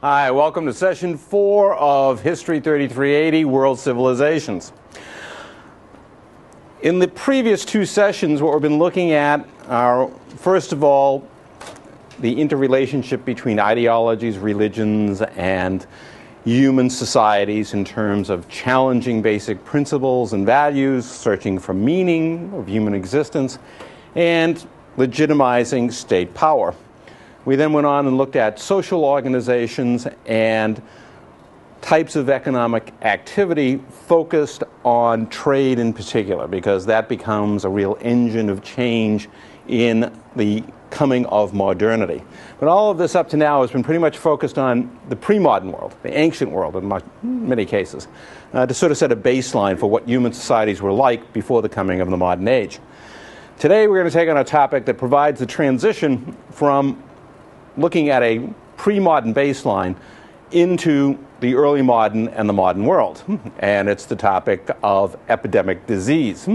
Hi, welcome to session 4 of History 3380 World Civilizations. In the previous 2 sessions, what we've been looking at are, first of all, the interrelationship between ideologies, religions, and human societies in terms of challenging basic principles and values, searching for meaning of human existence, and legitimizing state power. We then went on and looked at social organizations and types of economic activity focused on trade in particular, because that becomes a real engine of change in the coming of modernity. But all of this up to now has been pretty much focused on the pre-modern world, the ancient world in many cases, to sort of set a baseline for what human societies were like before the coming of the modern age. Today we're going to take on a topic that provides the transition from looking at a pre-modern baseline into the early modern and the modern world. And it's the topic of epidemic disease,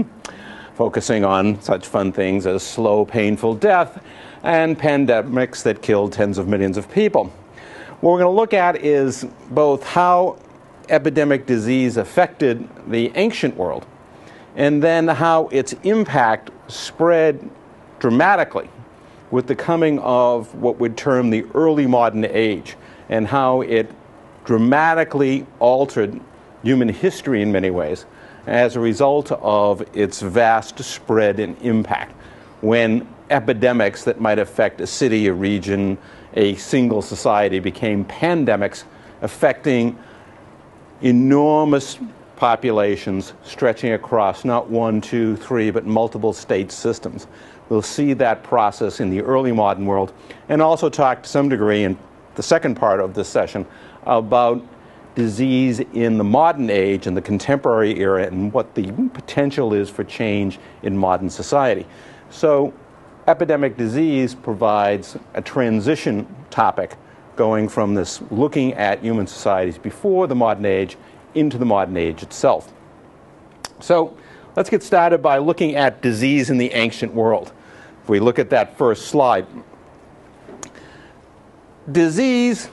focusing on such fun things as slow, painful death and pandemics that killed tens of millions of people. What we're going to look at is both how epidemic disease affected the ancient world and then how its impact spread dramatically with the coming of what we'd term the early modern age, and how it dramatically altered human history in many ways as a result of its vast spread and impact, when epidemics that might affect a city, a region, a single society became pandemics affecting enormous populations stretching across not 1, 2, 3, but multiple state systems. We'll see that process in the early modern world, and also talk to some degree in the second part of this session about disease in the modern age and the contemporary era and what the potential is for change in modern society. So epidemic disease provides a transition topic going from this looking at human societies before the modern age into the modern age itself. So let's get started by looking at disease in the ancient world. If we look at that first slide, disease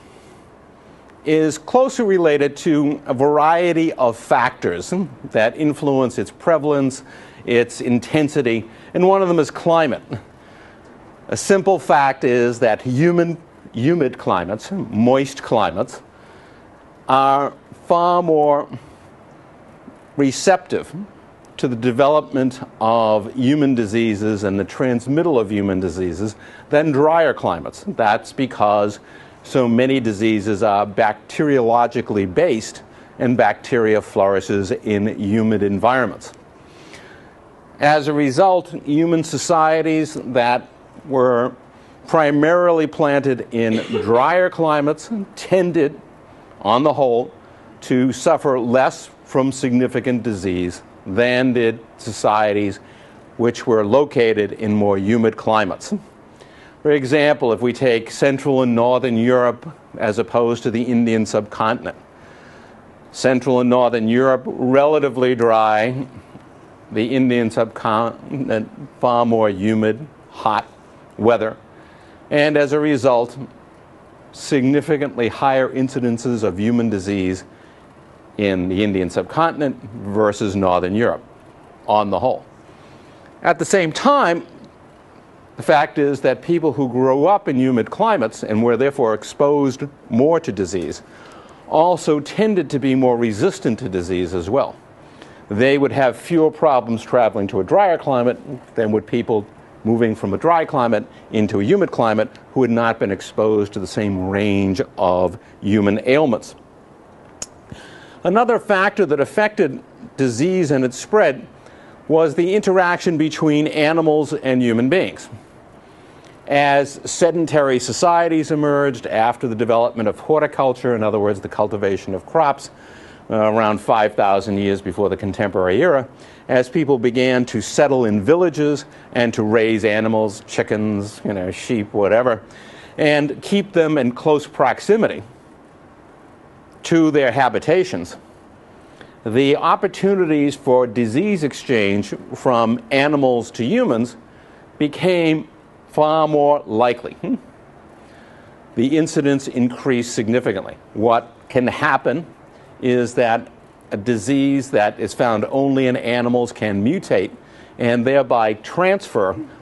is closely related to a variety of factors that influence its prevalence, its intensity, and one of them is climate. A simple fact is that humid climates, moist climates, are far more receptive to the development of human diseases and the transmittal of human diseases than drier climates. That's because so many diseases are bacteriologically based, and bacteria flourishes in humid environments. As a result, human societies that were primarily planted in drier climates tended, on the whole, to suffer less from significant disease than did societies which were located in more humid climates. For example, if we take Central and Northern Europe as opposed to the Indian subcontinent, Central and Northern Europe, relatively dry, the Indian subcontinent, far more humid, hot weather, and as a result, significantly higher incidences of human disease in the Indian subcontinent versus Northern Europe, on the whole. At the same time, the fact is that people who grow up in humid climates and were therefore exposed more to disease also tended to be more resistant to disease as well. They would have fewer problems traveling to a drier climate than would people moving from a dry climate into a humid climate who had not been exposed to the same range of human ailments. Another factor that affected disease and its spread was the interaction between animals and human beings. As sedentary societies emerged after the development of horticulture, in other words, the cultivation of crops, around 5,000 years before the contemporary era, as people began to settle in villages and to raise animals, chickens, sheep, whatever, and keep them in close proximity to their habitations, the opportunities for disease exchange from animals to humans became far more likely. the incidence increased significantly. What can happen is that a disease that is found only in animals can mutate and thereby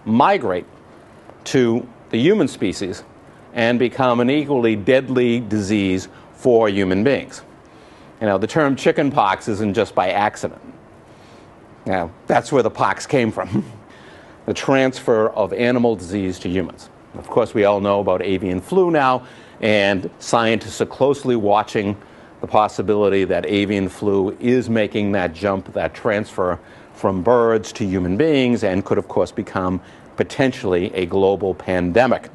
migrate to the human species and become an equally deadly disease for human beings. You know, the term chickenpox isn't just by accident. Now, that's where the pox came from, the transfer of animal disease to humans. Of course, we all know about avian flu now, and scientists are closely watching the possibility that avian flu is making that jump, that transfer from birds to human beings, and could, of course, become potentially a global pandemic.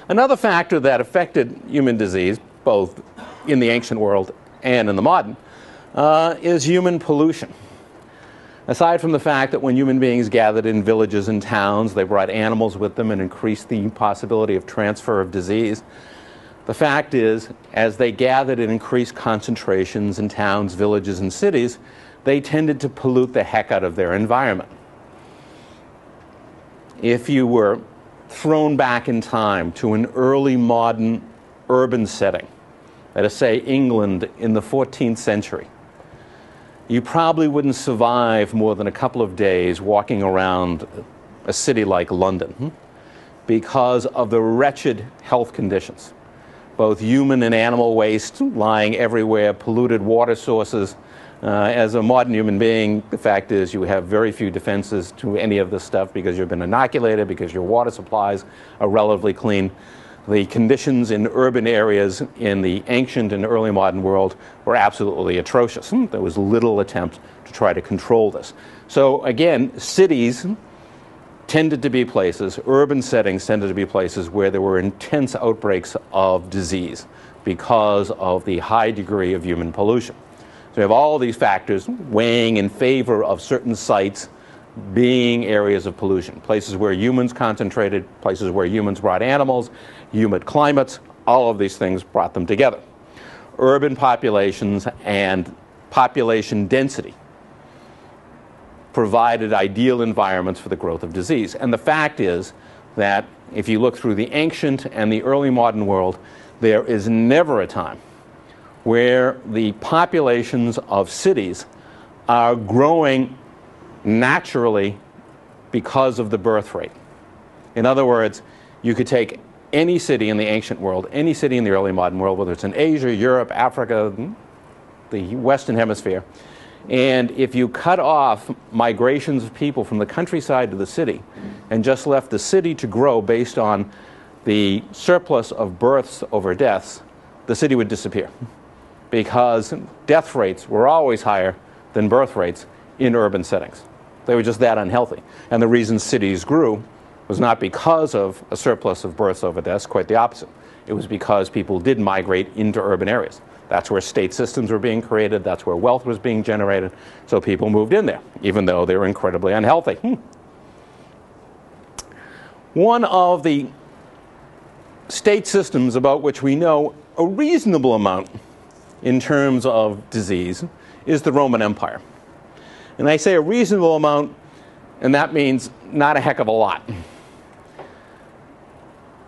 Another factor that affected human disease, both in the ancient world and in the modern, is human pollution. Aside from the fact that when human beings gathered in villages and towns, they brought animals with them and increased the possibility of transfer of disease, the fact is, as they gathered in increased concentrations in towns, villages, and cities, they tended to pollute the heck out of their environment. If you were thrown back in time to an early modern urban setting, let us say England in the 14th century, you probably wouldn't survive more than a couple of days walking around a city like London because of the wretched health conditions. Both human and animal waste lying everywhere, polluted water sources. As a modern human being, the fact is you have very few defenses to any of this stuff because you've been inoculated, because your water supplies are relatively clean. The conditions in urban areas in the ancient and early modern world were absolutely atrocious. There was little attempt to try to control this. So again, cities tended to be places, urban settings tended to be places where there were intense outbreaks of disease because of the high degree of human pollution. So we have all these factors weighing in favor of certain sites being areas of pollution, places where humans concentrated, places where humans brought animals, humid climates, all of these things brought them together. Urban populations and population density provided ideal environments for the growth of disease. And the fact is that if you look through the ancient and the early modern world, there is never a time where the populations of cities are growing naturally because of the birth rate. In other words, you could take any city in the ancient world, any city in the early modern world, whether it's in Asia, Europe, Africa, the Western Hemisphere, and if you cut off migrations of people from the countryside to the city and just left the city to grow based on the surplus of births over deaths, the city would disappear because death rates were always higher than birth rates in urban settings. They were just that unhealthy. And the reason cities grew was not because of a surplus of births over deaths, quite the opposite. It was because people did migrate into urban areas. That's where state systems were being created, that's where wealth was being generated, so people moved in there, even though they were incredibly unhealthy. One of the state systems about which we know a reasonable amount in terms of disease is the Roman Empire. And I say a reasonable amount, and that means not a heck of a lot.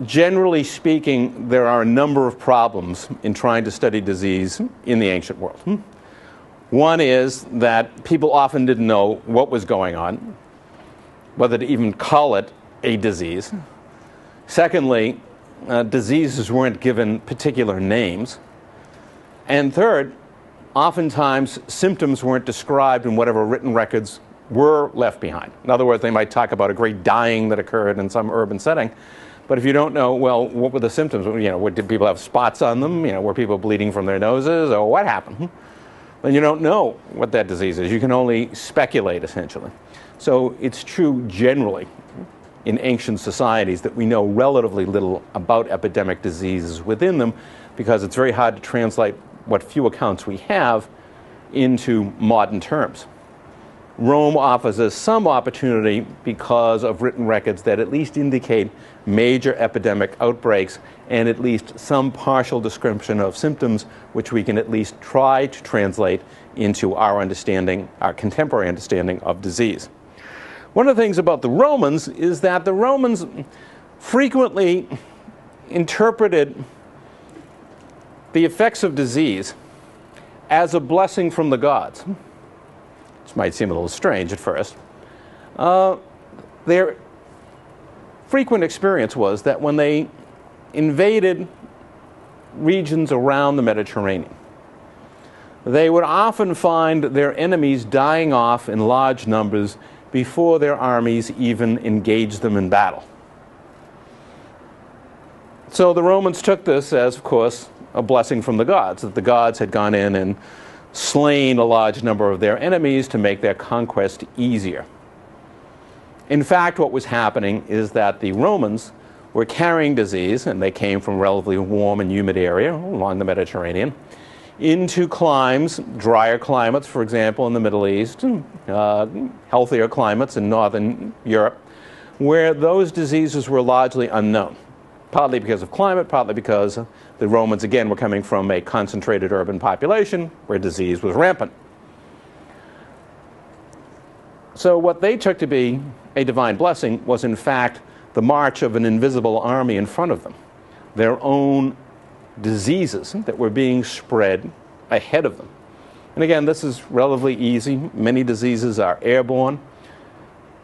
Generally speaking, there are a number of problems in trying to study disease in the ancient world. One is that people often didn't know what was going on, whether to even call it a disease. Secondly, diseases weren't given particular names. And third, oftentimes symptoms weren't described in whatever written records were left behind. In other words, they might talk about a great dying that occurred in some urban setting, but if you don't know, well, what were the symptoms? Did people have spots on them? Were people bleeding from their noses? Or what happened? Then you don't know what that disease is. You can only speculate, essentially. So it's true generally in ancient societies that we know relatively little about epidemic diseases within them because it's very hard to translate what few accounts we have into modern terms. Rome offers us some opportunity because of written records that at least indicate major epidemic outbreaks and at least some partial description of symptoms which we can at least try to translate into our understanding, our contemporary understanding of disease. One of the things about the Romans is that the Romans frequently interpreted the effects of disease as a blessing from the gods. This might seem a little strange at first. Their frequent experience was that when they invaded regions around the Mediterranean, they would often find their enemies dying off in large numbers before their armies even engaged them in battle. So the Romans took this as, of course, a blessing from the gods, that the gods had gone in and slain a large number of their enemies to make their conquest easier. In fact, what was happening is that the Romans were carrying disease, and they came from a relatively warm and humid area along the Mediterranean, into climes, drier climates, for example, in the Middle East, healthier climates in Northern Europe, where those diseases were largely unknown, partly because of climate, partly because the Romans, again, were coming from a concentrated urban population where disease was rampant. So what they took to be a divine blessing was, in fact, the march of an invisible army in front of them, their own diseases that were being spread ahead of them. And again, this is relatively easy. Many diseases are airborne.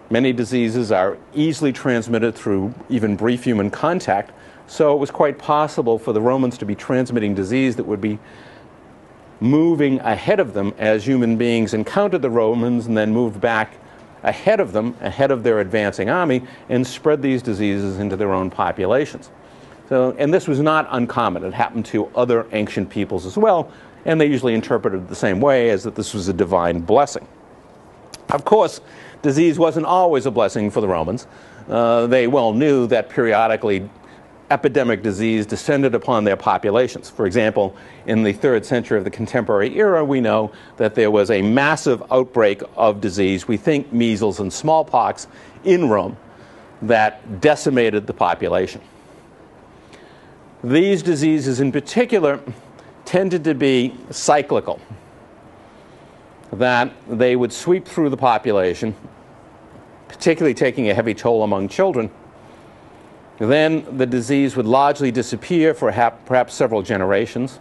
Many diseases are easily transmitted through even brief human contact. So it was quite possible for the Romans to be transmitting disease that would be moving ahead of them as human beings encountered the Romans and then moved back ahead of them, ahead of their advancing army, and spread these diseases into their own populations. So, and this was not uncommon. It happened to other ancient peoples as well, and they usually interpreted it the same way, as that this was a divine blessing. Of course, disease wasn't always a blessing for the Romans. They well knew that periodically epidemic disease descended upon their populations. For example, in the 3rd century of the contemporary era, we know that there was a massive outbreak of disease, we think measles and smallpox, in Rome that decimated the population. These diseases in particular tended to be cyclical, that they would sweep through the population, particularly taking a heavy toll among children. Then the disease would largely disappear for perhaps several generations.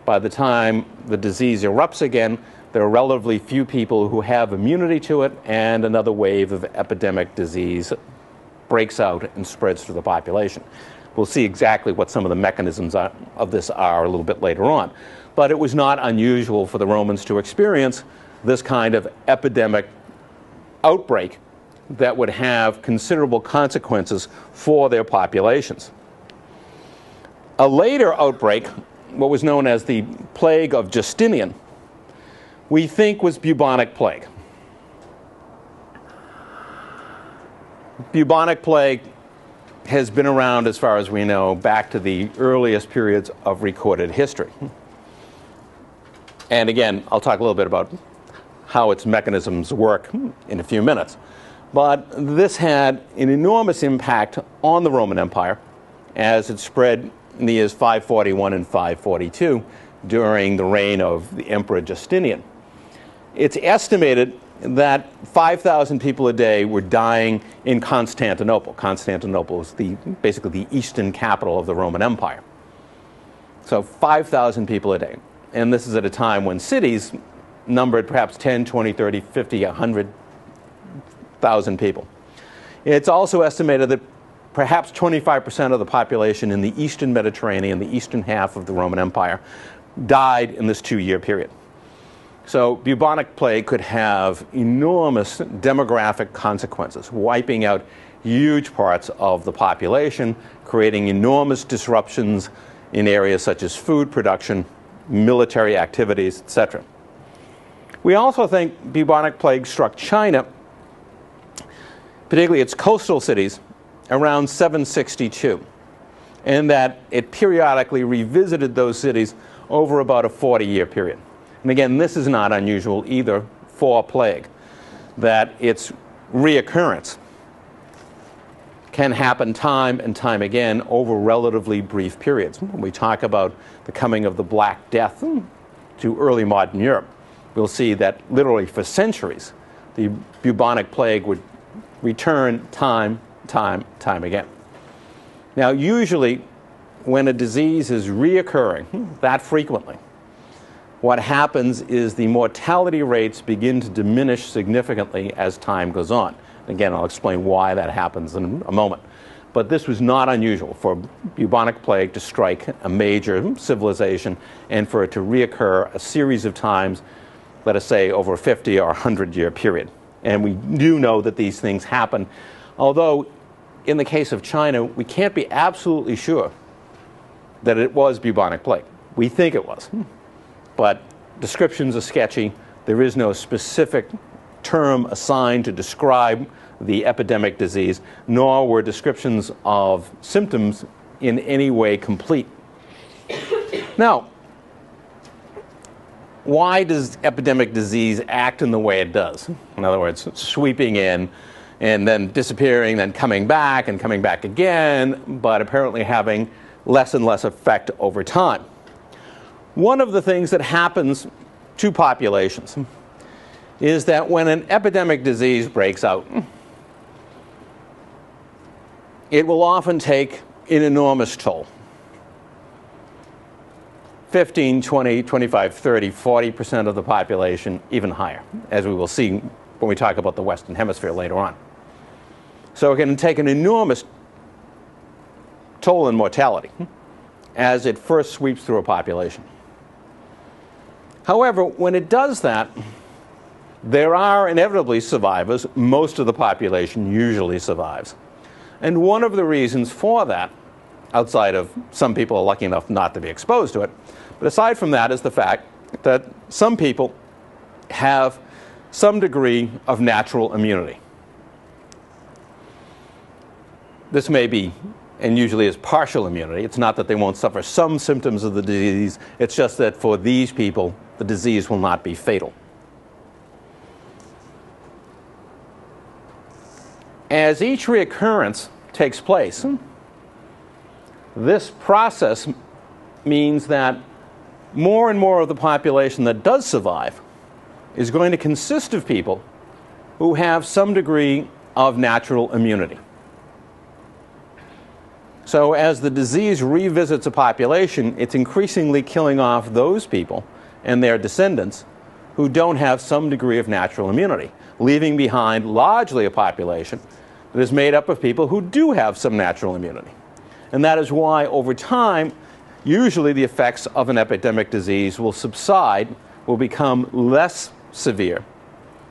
By the time the disease erupts again, there are relatively few people who have immunity to it, and another wave of epidemic disease breaks out and spreads through the population. We'll see exactly what some of the mechanisms of this are a little bit later on. But it was not unusual for the Romans to experience this kind of epidemic outbreak that would have considerable consequences for their populations. A later outbreak, what was known as the plague of Justinian, we think was bubonic plague. Bubonic plague has been around, as far as we know, back to the earliest periods of recorded history. And again, I'll talk a little bit about how its mechanisms work in a few minutes. But this had an enormous impact on the Roman Empire as it spread in the years 541 and 542 during the reign of the Emperor Justinian. It's estimated that 5,000 people a day were dying in Constantinople. Constantinople is basically the eastern capital of the Roman Empire. So 5,000 people a day. And this is at a time when cities numbered perhaps 10, 20, 30, 50, 100,000 people. It's also estimated that perhaps 25% of the population in the eastern Mediterranean, the eastern half of the Roman Empire, died in this 2-year period. So bubonic plague could have enormous demographic consequences, wiping out huge parts of the population, creating enormous disruptions in areas such as food production, military activities, etc. We also think bubonic plague struck China, particularly its coastal cities, around 762, and that it periodically revisited those cities over about a 40-year period. And again, this is not unusual either for plague, that its reoccurrence can happen time and time again over relatively brief periods. When we talk about the coming of the Black Death to early modern Europe, we'll see that literally for centuries, the bubonic plague would return time again. Now, usually when a disease is reoccurring that frequently, what happens is the mortality rates begin to diminish significantly as time goes on. Again, I'll explain why that happens in a moment. But this was not unusual for bubonic plague to strike a major civilization and for it to reoccur a series of times, let us say, over a 50 or 100-year period. And we do know that these things happen, although in the case of China, we can't be absolutely sure that it was bubonic plague. We think it was, but descriptions are sketchy. There is no specific term assigned to describe the epidemic disease, nor were descriptions of symptoms in any way complete. Now, why does epidemic disease act in the way it does? In other words, sweeping in and then disappearing, then coming back and coming back again, but apparently having less and less effect over time. One of the things that happens to populations is that when an epidemic disease breaks out, it will often take an enormous toll. 15, 20, 25, 30, 40% of the population, even higher, as we will see when we talk about the Western Hemisphere later on. So it can take an enormous toll in mortality as it first sweeps through a population. However, when it does that, there are inevitably survivors. Most of the population usually survives. And one of the reasons for that, outside of some people are lucky enough not to be exposed to it, but aside from that is the fact that some people have some degree of natural immunity. This may be, and usually is, partial immunity. It's not that they won't suffer some symptoms of the disease. It's just that for these people, the disease will not be fatal. As each reoccurrence takes place, this process means that more and more of the population that does survive is going to consist of people who have some degree of natural immunity. So as the disease revisits a population, it's increasingly killing off those people and their descendants who don't have some degree of natural immunity, leaving behind largely a population that is made up of people who do have some natural immunity. And that is why, over time, usually the effects of an epidemic disease will subside, will become less severe.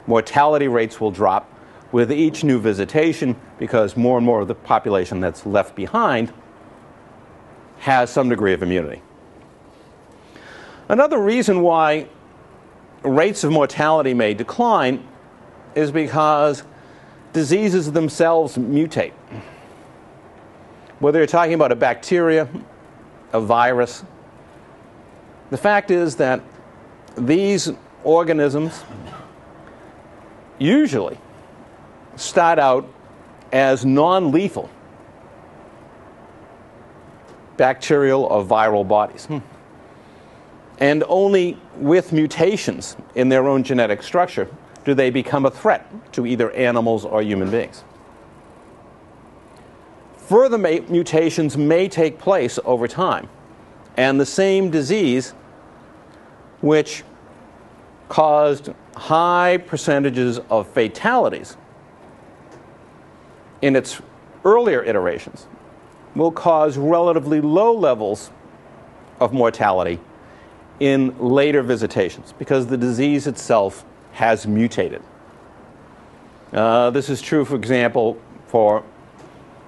Mortality rates will drop with each new visitation because more and more of the population that's left behind has some degree of immunity. Another reason why rates of mortality may decline is because diseases themselves mutate. Whether you're talking about a bacteria, a virus, the fact is that these organisms usually start out as non-lethal bacterial or viral bodies. And only with mutations in their own genetic structure do they become a threat to either animals or human beings. Further mutations may take place over time, and the same disease which caused high percentages of fatalities in its earlier iterations will cause relatively low levels of mortality in later visitations because the disease itself has mutated. This is true, for example, for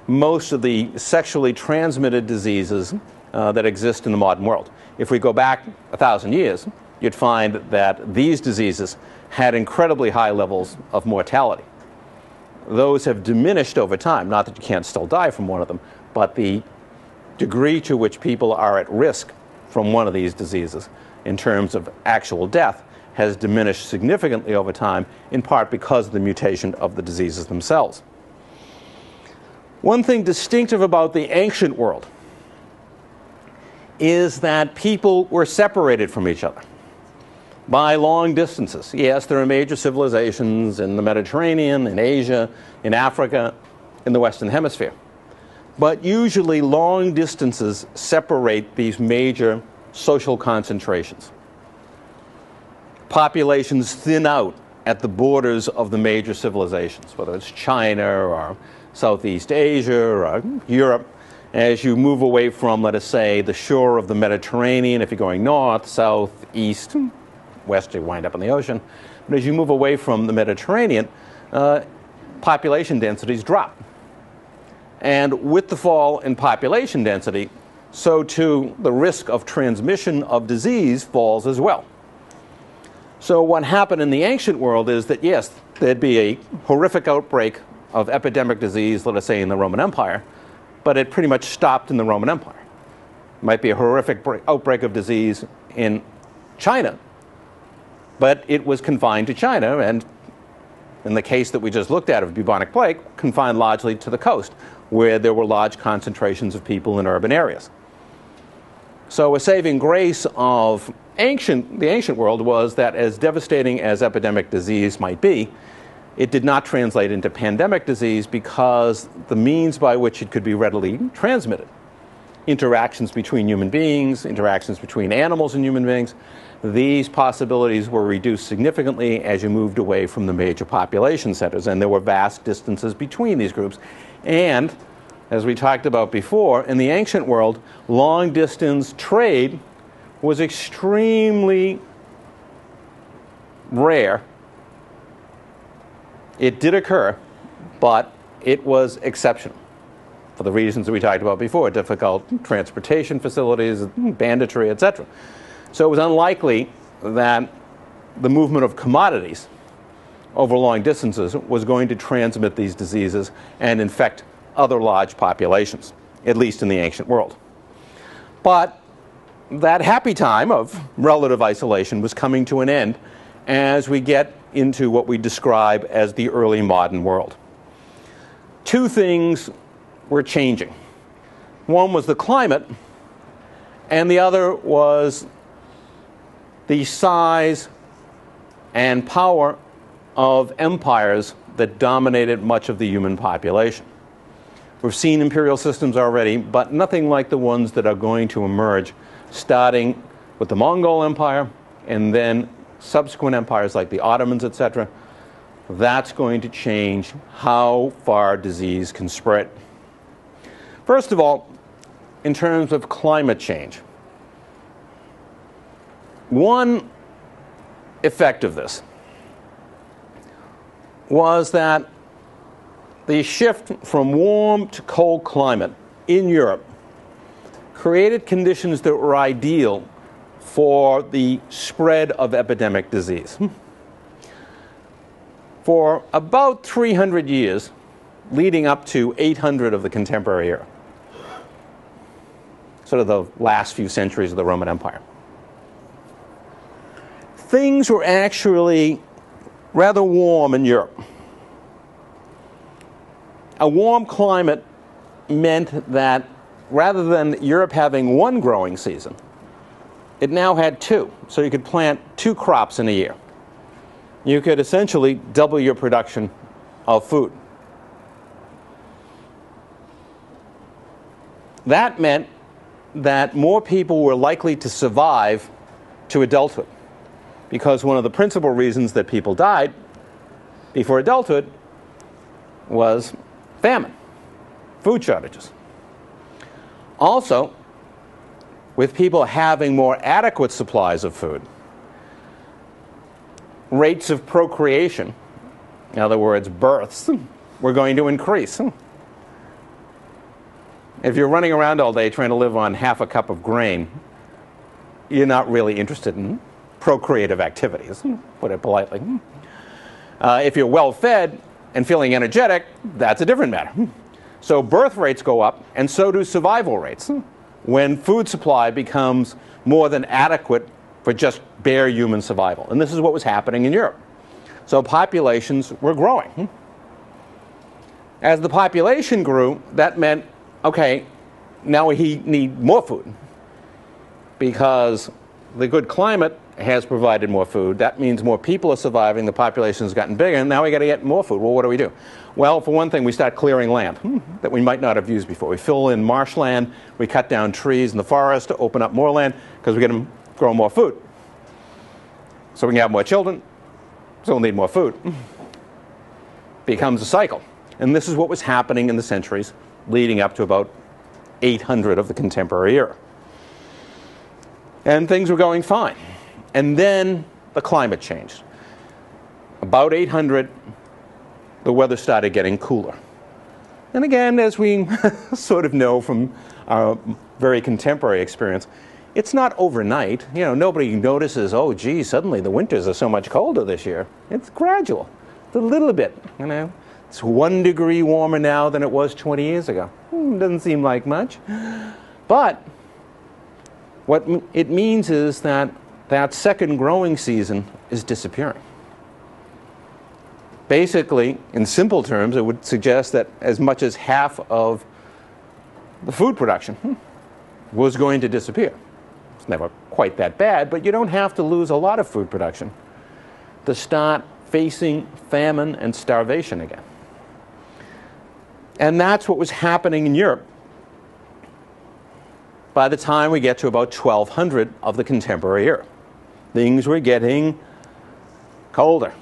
most of the sexually transmitted diseases that exist in the modern world. If we go back 1,000 years, you'd find that these diseases had incredibly high levels of mortality. Those have diminished over time, not that you can't still die from one of them, but the degree to which people are at risk from one of these diseases in terms of actual death has diminished significantly over time, in part because of the mutation of the diseases themselves. One thing distinctive about the ancient world is that people were separated from each other by long distances. Yes, there are major civilizations in the Mediterranean, in Asia, in Africa, in the Western Hemisphere. But usually long distances separate these major social concentrations. Populations thin out at the borders of the major civilizations, whether it's China or Southeast Asia or Europe. As you move away from, let us say, the shore of the Mediterranean, if you're going north, south, east, west, you wind up in the ocean. But as you move away from the Mediterranean, population densities drop. And with the fall in population density, so too the risk of transmission of disease falls as well. So what happened in the ancient world is that, yes, there'd be a horrific outbreak of epidemic disease, let us say, in the Roman Empire, but it pretty much stopped in the Roman Empire. It might be a horrific outbreak of disease in China, but it was confined to China, and in the case that we just looked at of bubonic plague, confined largely to the coast, where there were large concentrations of people in urban areas. So a saving grace of the ancient world was that, as devastating as epidemic disease might be, it did not translate into pandemic disease because the means by which it could be readily transmitted, interactions between human beings, interactions between animals and human beings, these possibilities were reduced significantly as you moved away from the major population centers, and there were vast distances between these groups. And, as we talked about before, in the ancient world, long-distance trade was extremely rare. It did occur, but it was exceptional for the reasons that we talked about before: difficult transportation facilities, banditry, etc. So it was unlikely that the movement of commodities over long distances was going to transmit these diseases and infect other large populations, at least in the ancient world. But that happy time of relative isolation was coming to an end as we get into what we describe as the early modern world. Two things were changing. One was the climate, and the other was the size and power of empires that dominated much of the human population. We've seen imperial systems already, but nothing like the ones that are going to emerge, starting with the Mongol Empire and then subsequent empires like the Ottomans, etc. That's going to change how far disease can spread. First of all, in terms of climate change, one effect of this was that the shift from warm to cold climate in Europe created conditions that were ideal for the spread of epidemic disease. For about 300 years, leading up to 800 of the contemporary era, sort of the last few centuries of the Roman Empire, things were actually rather warm in Europe. A warm climate meant that rather than Europe having one growing season, it now had two. So you could plant two crops in a year. You could essentially double your production of food. That meant that more people were likely to survive to adulthood, because one of the principal reasons that people died before adulthood was famine, food shortages. Also, with people having more adequate supplies of food, rates of procreation, in other words, births, were going to increase. If you're running around all day trying to live on half a cup of grain, you're not really interested in procreative activities, put it politely. If you're well fed and feeling energetic, that's a different matter. So birth rates go up, and so do survival rates, when food supply becomes more than adequate for just bare human survival. And this is what was happening in Europe. So populations were growing. As the population grew, that meant, okay, now we need more food, because the good climate has provided more food. That means more people are surviving. The population has gotten bigger, and now we got to get more food. Well, what do? Well, for one thing, we start clearing land that we might not have used before. We fill in marshland. We cut down trees in the forest to open up more land because we get to grow more food. So we can have more children, so we'll need more food. Becomes a cycle. And this is what was happening in the centuries leading up to about 800 of the contemporary era. And things were going fine. And then the climate changed. About 800, the weather started getting cooler. And again, as we sort of know from our very contemporary experience, it's not overnight. You know, nobody notices, oh, gee, suddenly the winters are so much colder this year. It's gradual. It's a little bit, you know. It's 1 degree warmer now than it was 20 years ago. Doesn't seem like much. But what it means is that that second growing season is disappearing. Basically, in simple terms, it would suggest that as much as half of the food production was going to disappear. It's never quite that bad, but you don't have to lose a lot of food production to start facing famine and starvation again. And that's what was happening in Europe by the time we get to about 1200 of the contemporary era. Things were getting colder.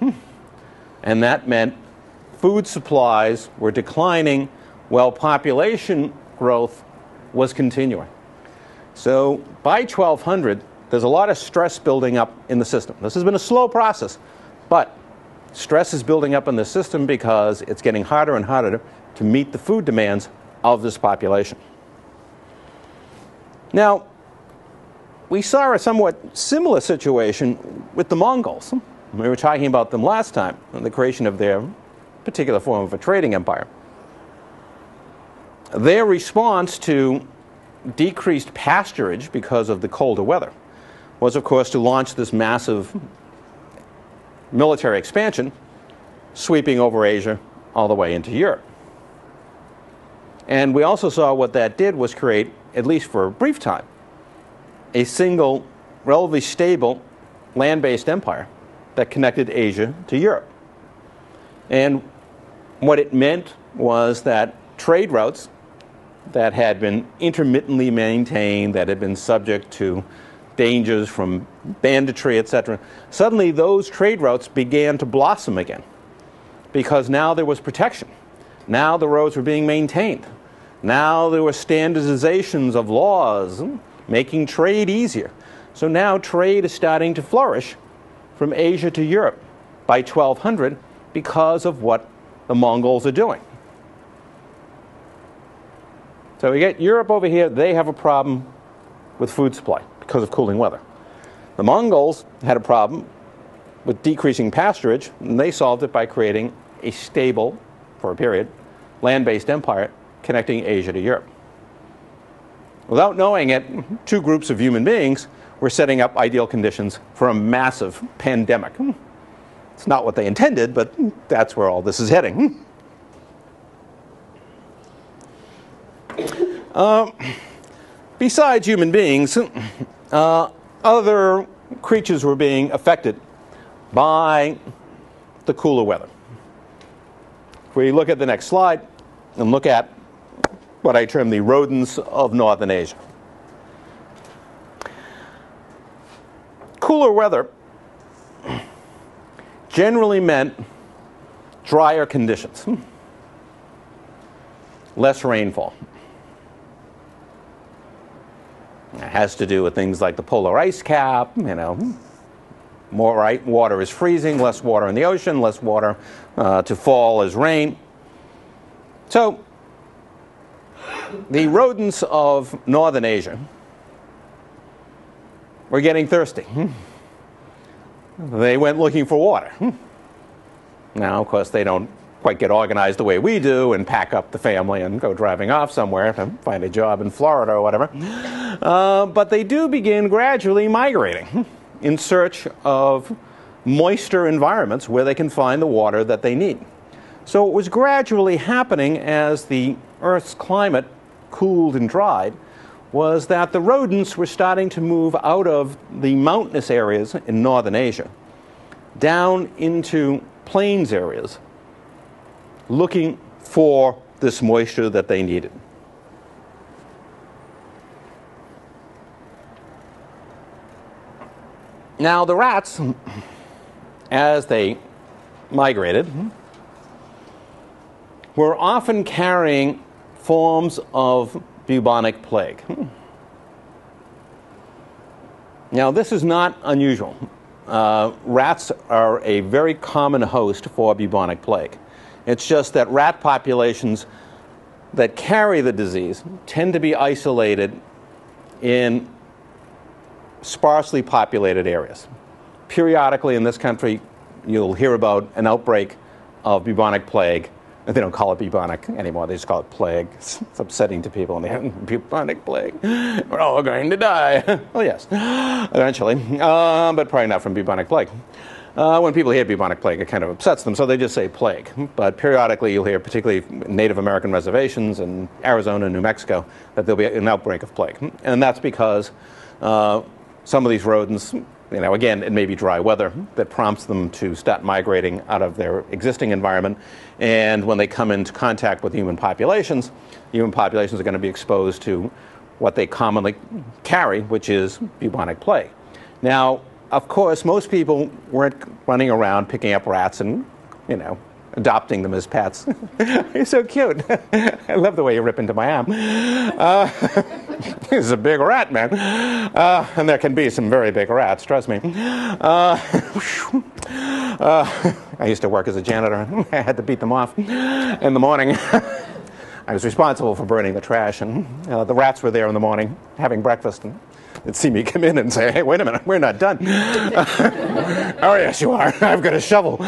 And that meant food supplies were declining while population growth was continuing. So by 1200, there's a lot of stress building up in the system. This has been a slow process, but stress is building up in the system because it's getting harder and harder to meet the food demands of this population. Now, we saw a somewhat similar situation with the Mongols. We were talking about them last time, and the creation of their particular form of a trading empire. Their response to decreased pasturage because of the colder weather was, of course, to launch this massive military expansion, sweeping over Asia all the way into Europe. And we also saw what that did was create, at least for a brief time, a single, relatively stable, land-based empire that connected Asia to Europe. And what it meant was that trade routes that had been intermittently maintained, that had been subject to dangers from banditry, etc., suddenly those trade routes began to blossom again because now there was protection. Now the roads were being maintained. Now there were standardizations of laws making trade easier. So now trade is starting to flourish from Asia to Europe by 1200 because of what the Mongols are doing. So we get Europe over here, they have a problem with food supply because of cooling weather. The Mongols had a problem with decreasing pasturage, and they solved it by creating a stable, for a period, land-based empire connecting Asia to Europe. Without knowing it, two groups of human beings were setting up ideal conditions for a massive pandemic. It's not what they intended, but that's where all this is heading. Besides human beings, other creatures were being affected by the cooler weather. If we look at the next slide and look at what I term the rodents of northern Asia. Cooler weather generally meant drier conditions, less rainfall. It has to do with things like the polar ice cap, you know, more water is freezing, less water in the ocean, less water to fall as rain. So the rodents of northern Asia were getting thirsty. They went looking for water. Now, of course, they don't quite get organized the way we do and pack up the family and go driving off somewhere to find a job in Florida or whatever. But they do begin gradually migrating in search of moister environments where they can find the water that they need. So it was gradually happening as the Earth's climate cooled and dried, was that the rodents were starting to move out of the mountainous areas in northern Asia down into plains areas, looking for this moisture that they needed. Now, the rats, as they migrated, were often carrying forms of bubonic plague. Now, this is not unusual. Rats are a very common host for bubonic plague. It's just that rat populations that carry the disease tend to be isolated in sparsely populated areas. Periodically in this country, you'll hear about an outbreak of bubonic plague. They don't call it bubonic anymore. They just call it plague. It's upsetting to people. And they have bubonic plague. We're all going to die. Well, yes, eventually, but probably not from bubonic plague. When people hear bubonic plague, it kind of upsets them, so they just say plague. But periodically, you'll hear, particularly Native American reservations in Arizona and New Mexico, that there'll be an outbreak of plague. And that's because some of these rodents, again, it may be dry weather that prompts them to start migrating out of their existing environment. And when they come into contact with human populations are going to be exposed to what they commonly carry, which is bubonic plague. Now, of course, most people weren't running around picking up rats and, adopting them as pets. You're so cute. I love the way you rip into my arm. This is a big rat, man. And there can be some very big rats, trust me. I used to work as a janitor. I had to beat them off in the morning. I was responsible for burning the trash, and the rats were there in the morning having breakfast, and they'd see me come in and say, "Hey, wait a minute, we're not done." "Oh, yes, you are. I've got a shovel."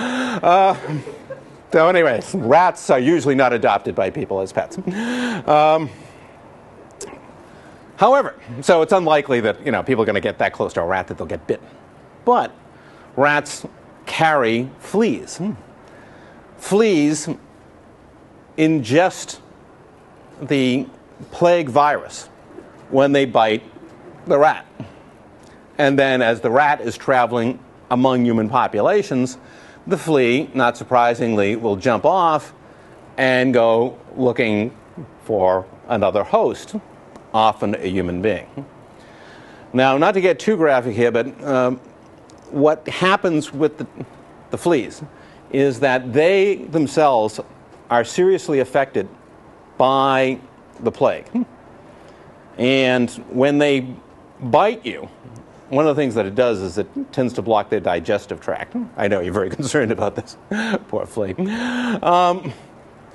So anyways, rats are usually not adopted by people as pets. However, so it's unlikely that people are going to get that close to a rat that they'll get bitten. But rats carry fleas. Fleas ingest the plague virus when they bite the rat. And then as the rat is traveling among human populations, the flea, not surprisingly, will jump off and go looking for another host, often a human being. Now, not to get too graphic here, but what happens with the fleas is that they themselves are seriously affected by the plague. And when they bite you, one of the things that it does is it tends to block their digestive tract. I know you're very concerned about this. Poor flea.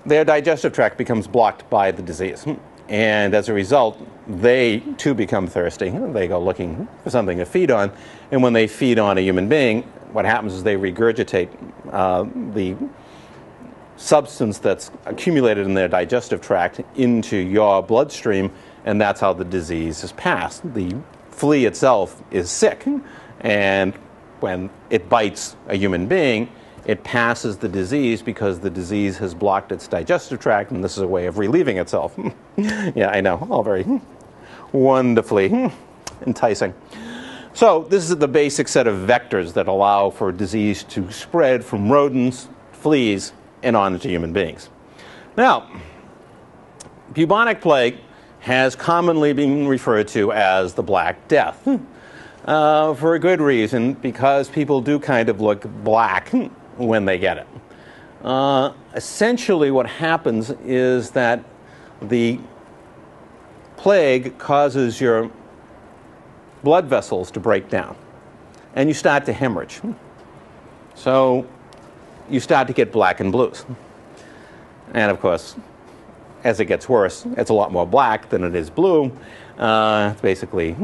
Their digestive tract becomes blocked by the disease. And as a result, they too become thirsty. They go looking for something to feed on. And when they feed on a human being, what happens is they regurgitate the substance that's accumulated in their digestive tract into your bloodstream, and that's how the disease is passed. The flea itself is sick, and when it bites a human being, it passes the disease because the disease has blocked its digestive tract, and this is a way of relieving itself. Yeah, I know, all very wonderfully enticing. So this is the basic set of vectors that allow for disease to spread from rodents, fleas, and on to human beings. Now, bubonic plague has commonly been referred to as the Black Death, for a good reason, because people do kind of look black when they get it. Essentially what happens is that the plague causes your blood vessels to break down, and you start to hemorrhage. So you start to get black and blues. And of course, as it gets worse, it's a lot more black than it is blue. It's basically,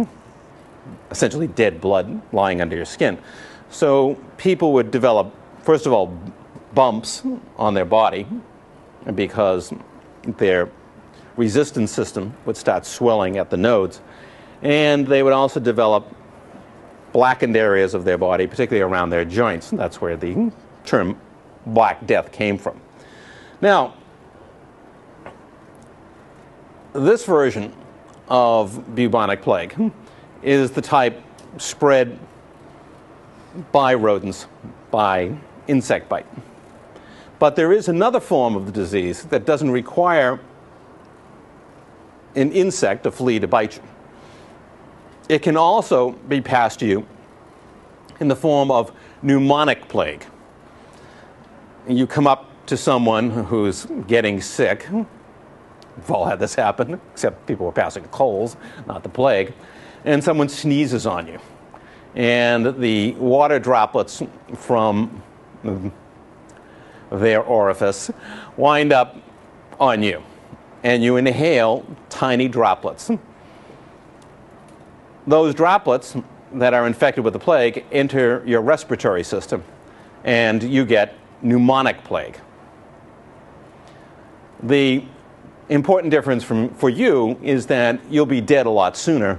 essentially dead blood lying under your skin. So people would develop, first of all, bumps on their body because their resistance system would start swelling at the nodes. And they would also develop blackened areas of their body, particularly around their joints. That's where the term Black Death came from. Now, this version of bubonic plague is the type spread by rodents, by insect bite. But there is another form of the disease that doesn't require an insect, a flea, to bite you. It can also be passed to you in the form of pneumonic plague. You come up to someone who's getting sick. We've all had this happen, except people were passing colds, not the plague. And someone sneezes on you. And the water droplets from their orifice wind up on you. And you inhale tiny droplets. Those droplets that are infected with the plague enter your respiratory system, and you get pneumonic plague. The important difference for you is that you'll be dead a lot sooner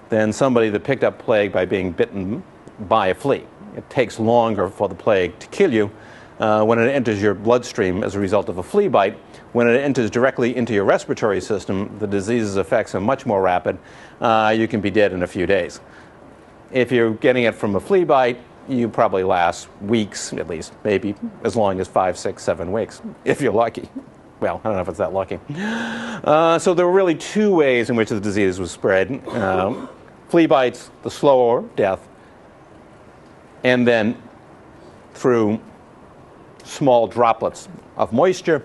than somebody that picked up plague by being bitten by a flea. It takes longer for the plague to kill you when it enters your bloodstream as a result of a flea bite. When it enters directly into your respiratory system, the disease's effects are much more rapid. You can be dead in a few days. If you're getting it from a flea bite, you probably last weeks, at least, maybe as long as 5, 6, 7 weeks, if you're lucky. Well, I don't know if it's that lucky. So there were really two ways in which the disease was spread. Flea bites, the slower death, and then through small droplets of moisture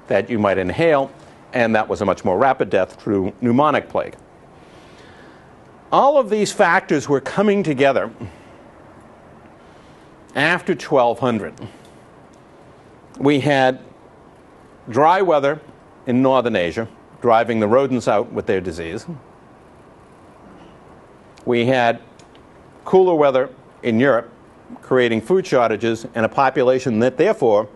that you might inhale, and that was a much more rapid death through pneumonic plague. All of these factors were coming together after 1200. We had dry weather in northern Asia, driving the rodents out with their disease. We had cooler weather in Europe, creating food shortages and a population that therefore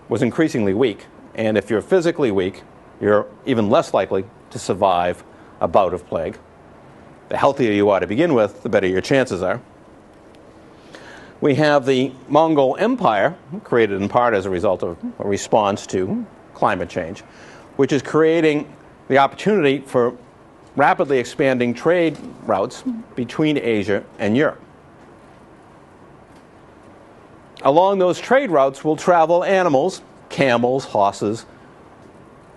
was increasingly weak. And if you're physically weak, you're even less likely to survive a bout of plague. The healthier you are to begin with, the better your chances are. We have the Mongol Empire, created in part as a result of a response to climate change, which is creating the opportunity for rapidly expanding trade routes between Asia and Europe. Along those trade routes will travel animals, camels, horses,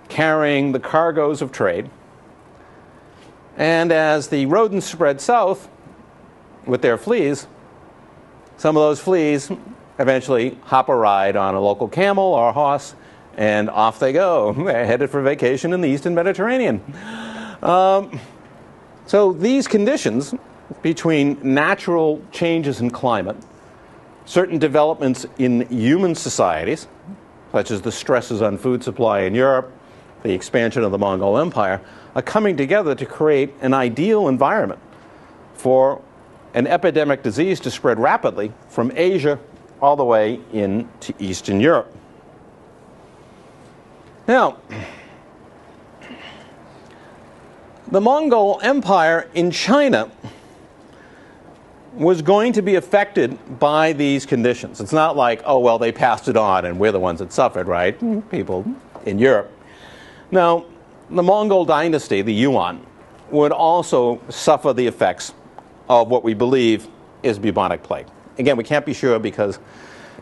carrying the cargoes of trade. And as the rodents spread south with their fleas, some of those fleas eventually hop a ride on a local camel or horse, and off they go. They're headed for vacation in the Eastern Mediterranean. So these conditions between natural changes in climate, certain developments in human societies, such as the stresses on food supply in Europe, the expansion of the Mongol Empire, are coming together to create an ideal environment for an epidemic disease to spread rapidly from Asia all the way into Eastern Europe. Now, the Mongol Empire in China was going to be affected by these conditions. It's not like, oh, well, they passed it on and we're the ones that suffered, right? People in Europe. Now, the Mongol dynasty, the Yuan, would also suffer the effects of what we believe is bubonic plague. Again, we can't be sure because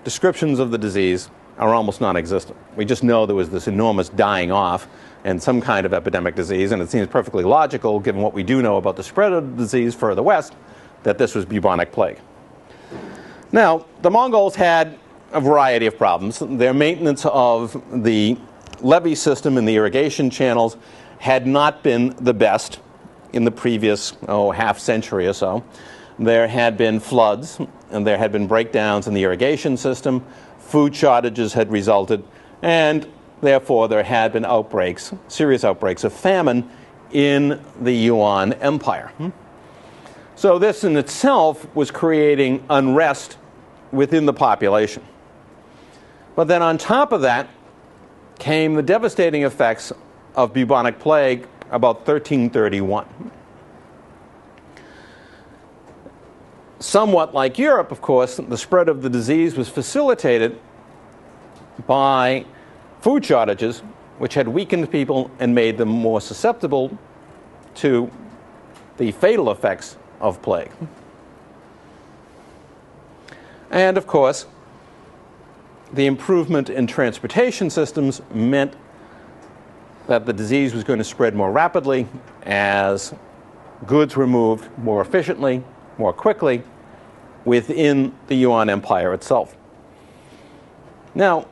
descriptions of the disease are almost non-existent. We just know there was this enormous dying off and some kind of epidemic disease, and it seems perfectly logical, given what we do know about the spread of the disease further west, that this was bubonic plague. Now, the Mongols had a variety of problems. Their maintenance of the levee system and the irrigation channels had not been the best in the previous, half century or so. There had been floods, and there had been breakdowns in the irrigation system. Food shortages had resulted, and therefore there had been outbreaks, serious outbreaks of famine in the Yuan Empire. So this in itself was creating unrest within the population. But then on top of that came the devastating effects of bubonic plague about 1331. Somewhat like Europe, of course, the spread of the disease was facilitated by food shortages, which had weakened people and made them more susceptible to the fatal effects of plague. And of course, the improvement in transportation systems meant that the disease was going to spread more rapidly as goods were moved more efficiently, more quickly within the Yuan Empire itself. Now,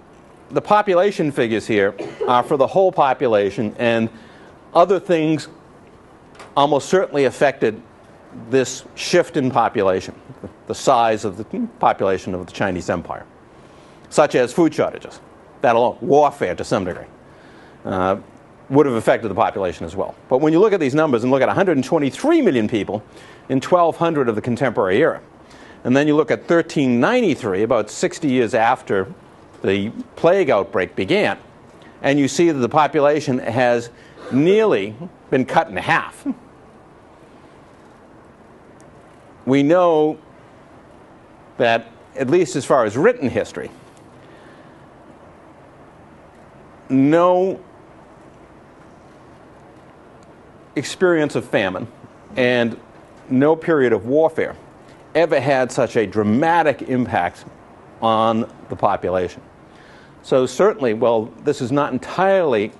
the population figures here are for the whole population, and other things almost certainly affected this shift in population, the size of the population of the Chinese Empire, such as food shortages. That alone, warfare to some degree, would have affected the population as well. But when you look at these numbers and look at 123 million people in 1200 of the contemporary era, and then you look at 1393, about 60 years after the plague outbreak began, and you see that the population has nearly been cut in half. We know that, at least as far as written history, no experience of famine and no period of warfare ever had such a dramatic impact on the population. So certainly, well, this is not entirely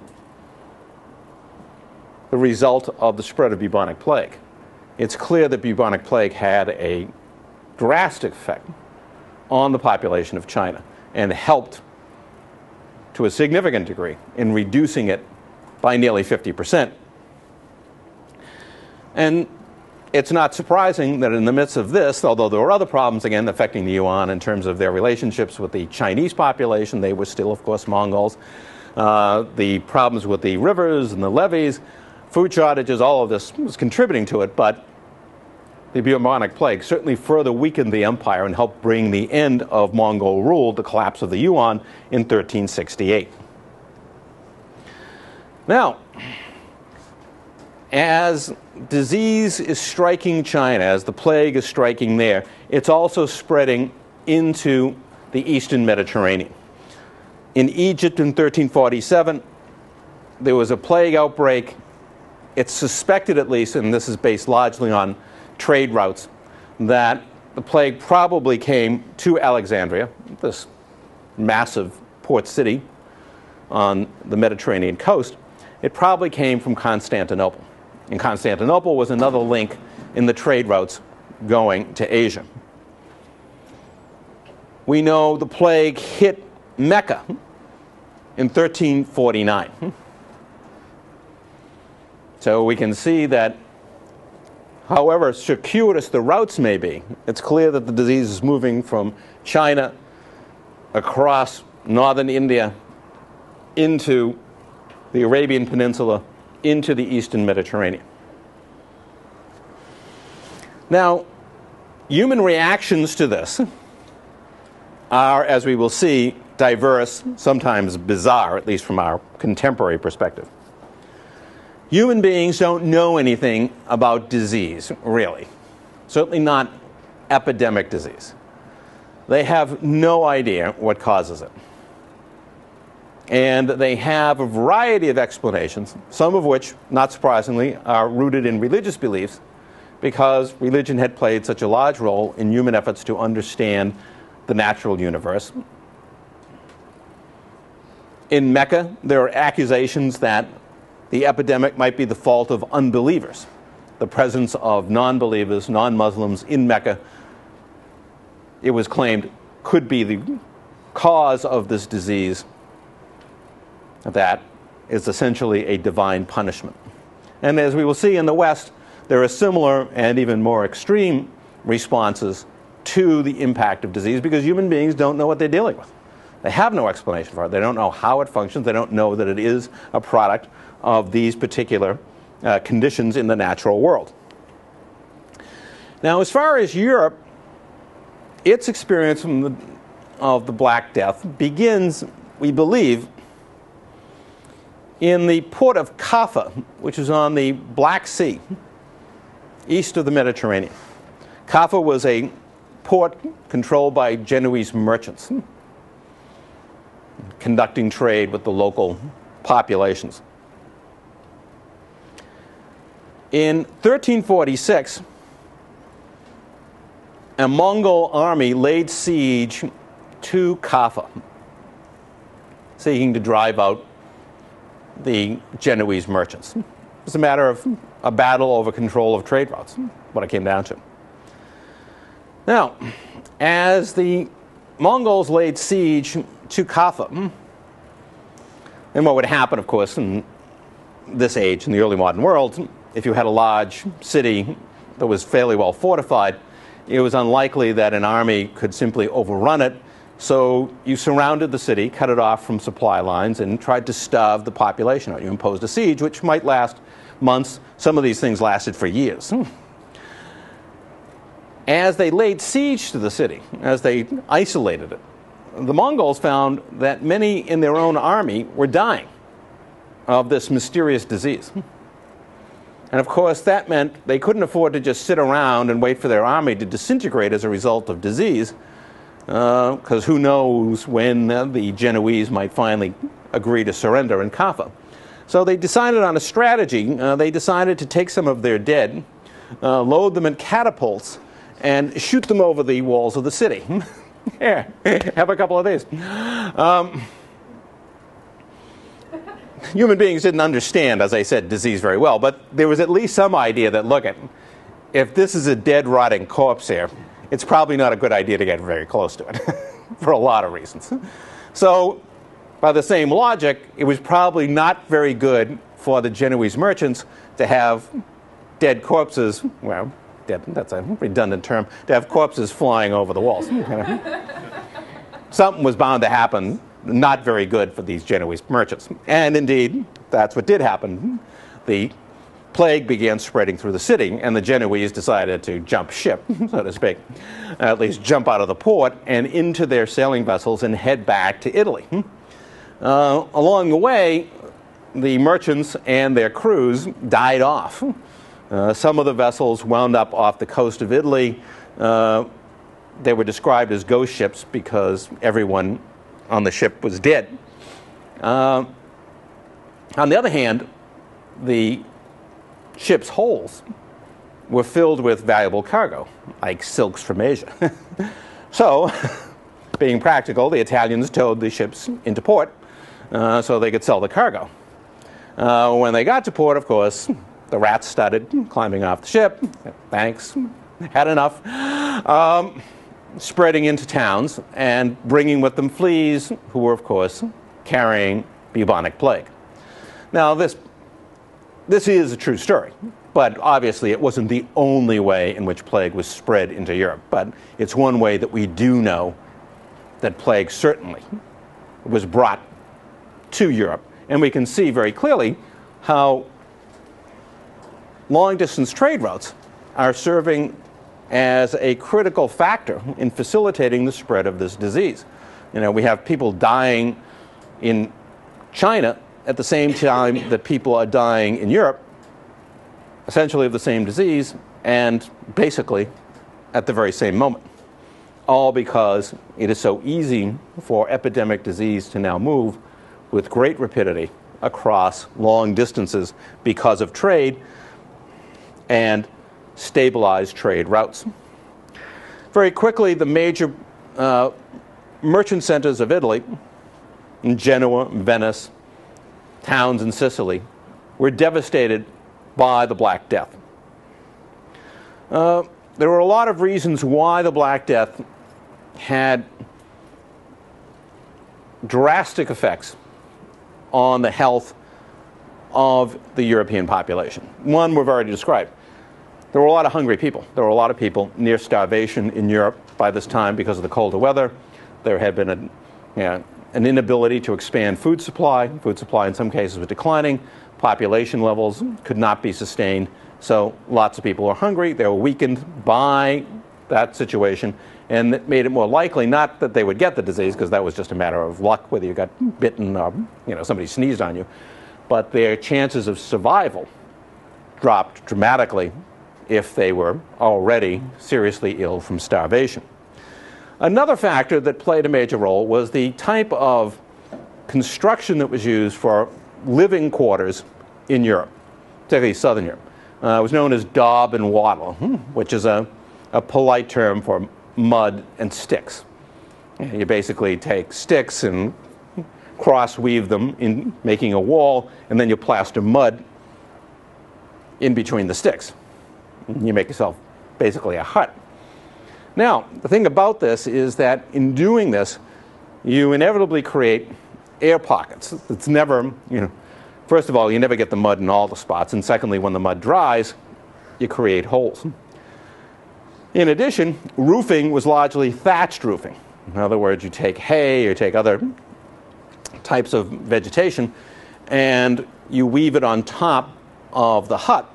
the result of the spread of bubonic plague. It's clear that bubonic plague had a drastic effect on the population of China and helped to a significant degree in reducing it by nearly 50%. And it's not surprising that in the midst of this, although there were other problems, again, affecting the Yuan in terms of their relationships with the Chinese population, they were still, of course, Mongols, the problems with the rivers and the levees, food shortages, all of this was contributing to it, but the bubonic plague certainly further weakened the empire and helped bring the end of Mongol rule, the collapse of the Yuan, in 1368. Now, as disease is striking China, as the plague is striking there, it's also spreading into the Eastern Mediterranean. In Egypt in 1347, there was a plague outbreak. It's suspected, at least, and this is based largely on trade routes, that the plague probably came to Alexandria, this massive port city on the Mediterranean coast. It probably came from Constantinople. And Constantinople was another link in the trade routes going to Asia. We know the plague hit Mecca in 1349. So we can see that however circuitous the routes may be, it's clear that the disease is moving from China across northern India into the Arabian Peninsula, into the Eastern Mediterranean. Now, human reactions to this are, as we will see, diverse, sometimes bizarre, at least from our contemporary perspective. Human beings don't know anything about disease, really. Certainly not epidemic disease. They have no idea what causes it. And they have a variety of explanations, some of which, not surprisingly, are rooted in religious beliefs, because religion had played such a large role in human efforts to understand the natural universe. In Mecca, there are accusations that the epidemic might be the fault of unbelievers. The presence of non-believers, non-Muslims in Mecca, it was claimed, could be the cause of this disease that is essentially a divine punishment. And as we will see in the West, there are similar and even more extreme responses to the impact of disease, because human beings don't know what they're dealing with. They have no explanation for it. They don't know how it functions. They don't know that it is a product of these particular conditions in the natural world. Now, as far as Europe, its experience of the Black Death begins, we believe, in the port of Kaffa, which is on the Black Sea, east of the Mediterranean. Kaffa was a port controlled by Genoese merchants, conducting trade with the local populations. In 1346, a Mongol army laid siege to Kaffa, seeking to drive out the Genoese merchants. It was a matter of a battle over control of trade routes, what it came down to. Now, as the Mongols laid siege to Kaffa, and what would happen, of course, in this age, in the early modern world, if you had a large city that was fairly well fortified, it was unlikely that an army could simply overrun it. So you surrounded the city, cut it off from supply lines, and tried to starve the population out. You imposed a siege, which might last months. Some of these things lasted for years. As they laid siege to the city, as they isolated it, the Mongols found that many in their own army were dying of this mysterious disease. And of course, that meant they couldn't afford to just sit around and wait for their army to disintegrate as a result of disease, because who knows when the Genoese might finally agree to surrender in Kaffa. So they decided on a strategy. They decided to take some of their dead, load them in catapults, and shoot them over the walls of the city. Here, have a couple of these. Human beings didn't understand, as I said, disease very well, but there was at least some idea that, look, if this is a dead, rotting corpse here, it's probably not a good idea to get very close to it, for a lot of reasons. So, by the same logic, it was probably not very good for the Genoese merchants to have dead corpses, well, dead, that's a redundant term, to have corpses flying over the walls. Something was bound to happen. Not very good for these Genoese merchants. And indeed, that's what did happen. The plague began spreading through the city, and the Genoese decided to jump ship, so to speak, at least jump out of the port and into their sailing vessels and head back to Italy. Along the way, the merchants and their crews died off. Some of the vessels wound up off the coast of Italy. They were described as ghost ships because everyone on the ship was dead. On the other hand, the ship's holds were filled with valuable cargo, like silks from Asia. So, being practical, the Italians towed the ships into port so they could sell the cargo. When they got to port, of course, the rats started climbing off the ship. Thanks, had enough. Spreading into towns and bringing with them fleas, who were, of course, carrying bubonic plague. Now, this is a true story, but obviously it wasn't the only way in which plague was spread into Europe. But it's one way that we do know that plague certainly was brought to Europe. And we can see very clearly how long-distance trade routes are serving as a critical factor in facilitating the spread of this disease. You know, we have people dying in China at the same time that people are dying in Europe, essentially of the same disease, and basically at the very same moment. All because it is so easy for epidemic disease to now move with great rapidity across long distances because of trade and stabilized trade routes. Very quickly, the major merchant centers of Italy, in Genoa, Venice, towns in Sicily, were devastated by the Black Death. There were a lot of reasons why the Black Death had drastic effects on the health of the European population. One we've already described. There were a lot of hungry people. There were a lot of people near starvation in Europe by this time because of the colder weather. There had been an inability to expand food supply. Food supply in some cases was declining. Population levels could not be sustained. So lots of people were hungry. They were weakened by that situation. And it made it more likely, not that they would get the disease, because that was just a matter of luck, whether you got bitten or somebody sneezed on you, but their chances of survival dropped dramatically if they were already seriously ill from starvation. Another factor that played a major role was the type of construction that was used for living quarters in Europe, particularly Southern Europe. was known as daub and wattle, which is a polite term for mud and sticks. You basically take sticks and cross-weave them in making a wall, and then you plaster mud in between the sticks. You make yourself basically a hut. Now, the thing about this is that in doing this, you inevitably create air pockets. It's never, first of all, you never get the mud in all the spots, and secondly, when the mud dries, you create holes. In addition, roofing was largely thatched roofing. In other words, you take hay or take other types of vegetation and you weave it on top of the hut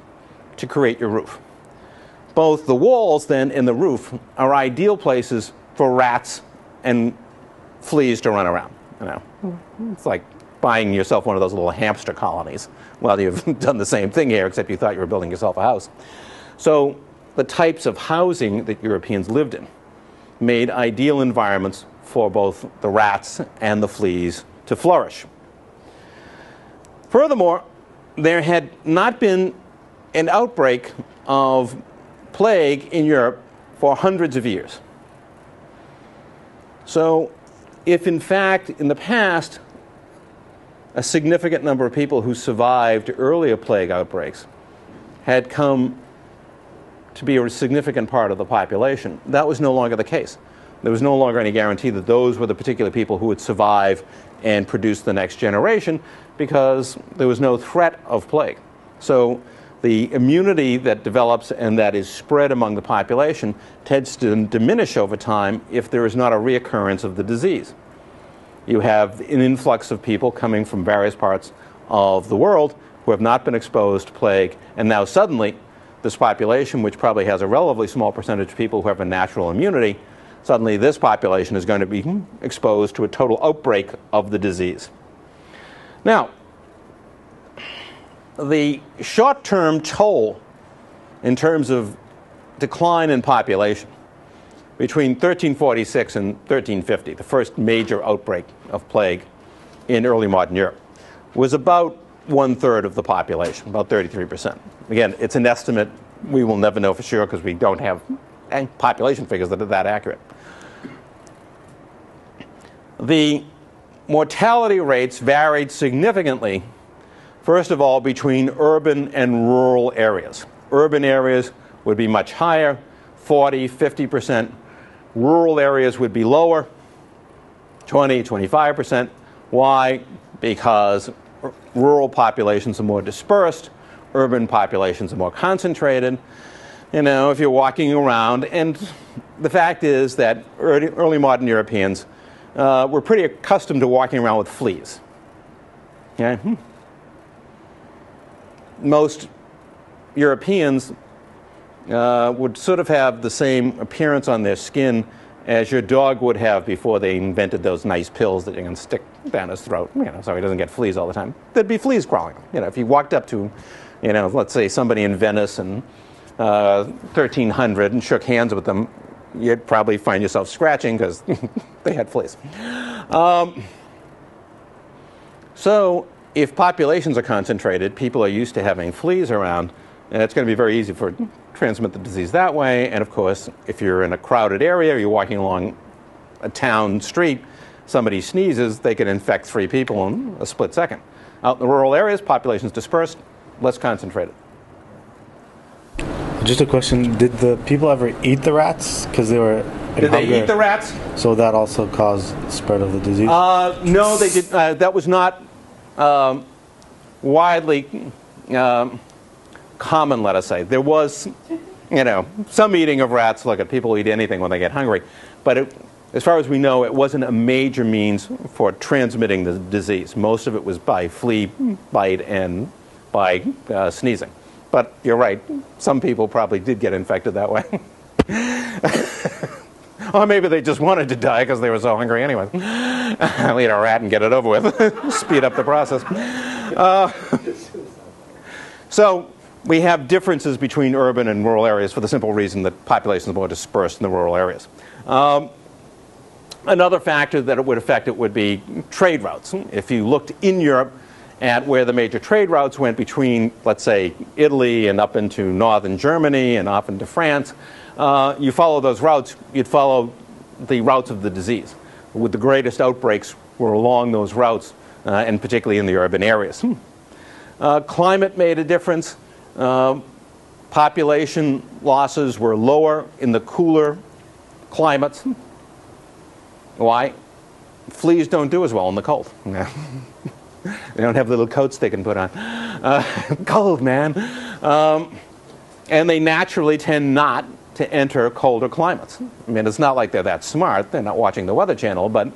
to create your roof. Both the walls then and the roof are ideal places for rats and fleas to run around. It's like buying yourself one of those little hamster colonies. Well, you've done the same thing here, except you thought you were building yourself a house. So the types of housing that Europeans lived in made ideal environments for both the rats and the fleas to flourish. Furthermore, there had not been an outbreak of plague in Europe for hundreds of years. So if in fact in the past a significant number of people who survived earlier plague outbreaks had come to be a significant part of the population, that was no longer the case. There was no longer any guarantee that those were the particular people who would survive and produce the next generation, because there was no threat of plague. So the immunity that develops and that is spread among the population tends to diminish over time if there is not a reoccurrence of the disease. You have an influx of people coming from various parts of the world who have not been exposed to plague, and now suddenly this population, which probably has a relatively small percentage of people who have a natural immunity, suddenly this population is going to be exposed to a total outbreak of the disease. Now, the short-term toll in terms of decline in population between 1346 and 1350, the first major outbreak of plague in early modern Europe, was about 1/3 of the population, about 33%. Again, it's an estimate. We will never know for sure because we don't have population figures that are that accurate. The mortality rates varied significantly, first of all, between urban and rural areas. Urban areas would be much higher, 40, 50%. Rural areas would be lower, 20, 25%. Why? Because rural populations are more dispersed, urban populations are more concentrated. If you're walking around, and the fact is that early modern Europeans were pretty accustomed to walking around with fleas. Okay? Most Europeans would sort of have the same appearance on their skin as your dog would have before they invented those nice pills that you can stick down his throat, so he doesn't get fleas all the time. There'd be fleas crawling. If you walked up to, let's say somebody in Venice in 1300 and shook hands with them, you'd probably find yourself scratching because they had fleas. So if populations are concentrated, people are used to having fleas around, and it's going to be very easy to transmit the disease that way. And of course, if you're in a crowded area, you're walking along a town street, somebody sneezes, they can infect 3 people in a split second. Out in the rural areas, population's dispersed, less concentrated. Just a question, did the people ever eat the rats? Because they were Did they eat the rats? So that also caused the spread of the disease? No, they did. That was not widely common, let us say. There was, some eating of rats. Look, people eat anything when they get hungry. But as far as we know, it wasn't a major means for transmitting the disease. Most of it was by flea bite and by sneezing. But you're right, some people probably did get infected that way. Or maybe they just wanted to die because they were so hungry anyway. I'll eat a rat and get it over with. Speed up the process. So we have differences between urban and rural areas for the simple reason that population is more dispersed in the rural areas. Another factor that it would affect it would be trade routes. If you looked in Europe at where the major trade routes went between, let's say, Italy and up into northern Germany and off into France, you follow those routes, you'd follow the routes of the disease. With the greatest outbreaks were along those routes, and particularly in the urban areas. Climate made a difference. Population losses were lower in the cooler climates. Why? Fleas don't do as well in the cold. They don't have little coats they can put on. Cold, man. And they naturally tend not to enter colder climates. I mean, it's not like they're that smart. They're not watching the Weather Channel, but,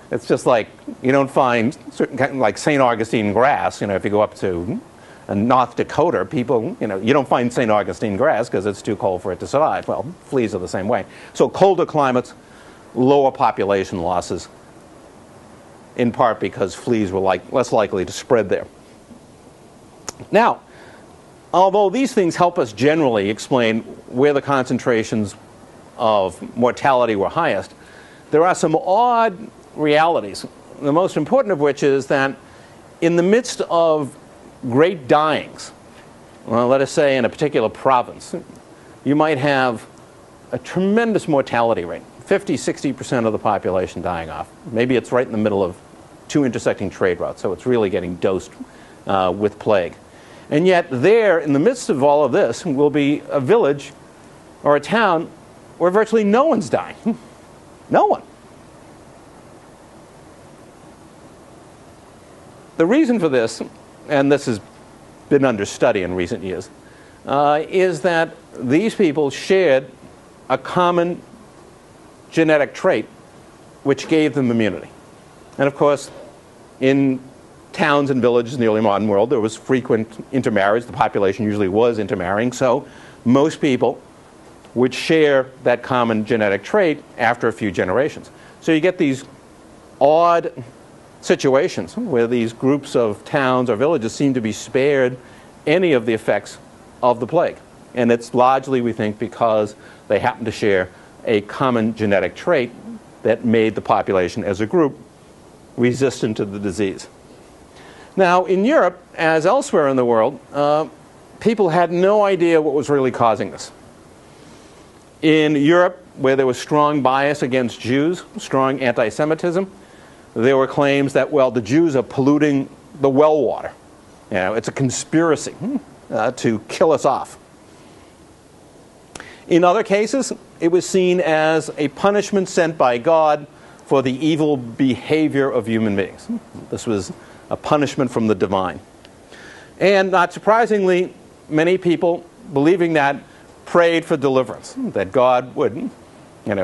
it's just like you don't find certain kind, like St. Augustine grass. If you go up to North Dakota, people, you don't find St. Augustine grass because it's too cold for it to survive. Well, fleas are the same way. So colder climates, lower population losses, in part because fleas were less likely to spread there. Now, although these things help us generally explain where the concentrations of mortality were highest, there are some odd realities, the most important of which is that in the midst of great dyings, well, let us say in a particular province, you might have a tremendous mortality rate, 50–60% of the population dying off. Maybe it's right in the middle of two intersecting trade routes, so it's really getting dosed with plague. And yet there, in the midst of all of this, will be a village or a town where virtually no one's dying. No one. The reason for this, and this has been under study in recent years, is that these people shared a common genetic trait which gave them immunity. And of course, in towns and villages in the early modern world, there was frequent intermarriage. The population usually was intermarrying, so most people would share that common genetic trait after a few generations. So you get these odd situations where these groups of towns or villages seem to be spared any of the effects of the plague. And it's largely, we think, because they happen to share a common genetic trait that made the population as a group resistant to the disease. Now, in Europe, as elsewhere in the world, people had no idea what was really causing this. In Europe, where there was strong bias against Jews, strong anti-Semitism, there were claims that, well, the Jews are polluting the well water. It's a conspiracy to kill us off. In other cases, it was seen as a punishment sent by God for the evil behavior of human beings. This was a punishment from the divine. And not surprisingly, many people, believing that, prayed for deliverance, that God would,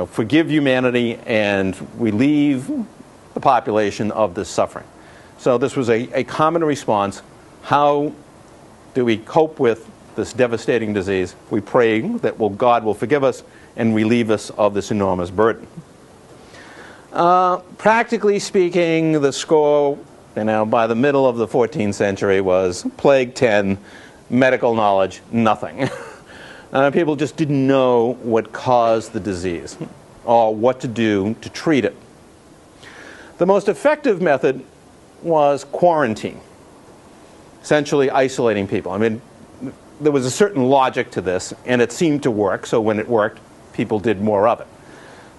forgive humanity and relieve the population of this suffering. So this was a common response. How do we cope with this devastating disease? We pray that God will forgive us and relieve us of this enormous burden. Practically speaking, the score, by the middle of the 14th century was plague 10, medical knowledge, nothing. People just didn't know what caused the disease or what to do to treat it. The most effective method was quarantine, essentially isolating people. I mean, there was a certain logic to this, and it seemed to work, so when it worked, people did more of it.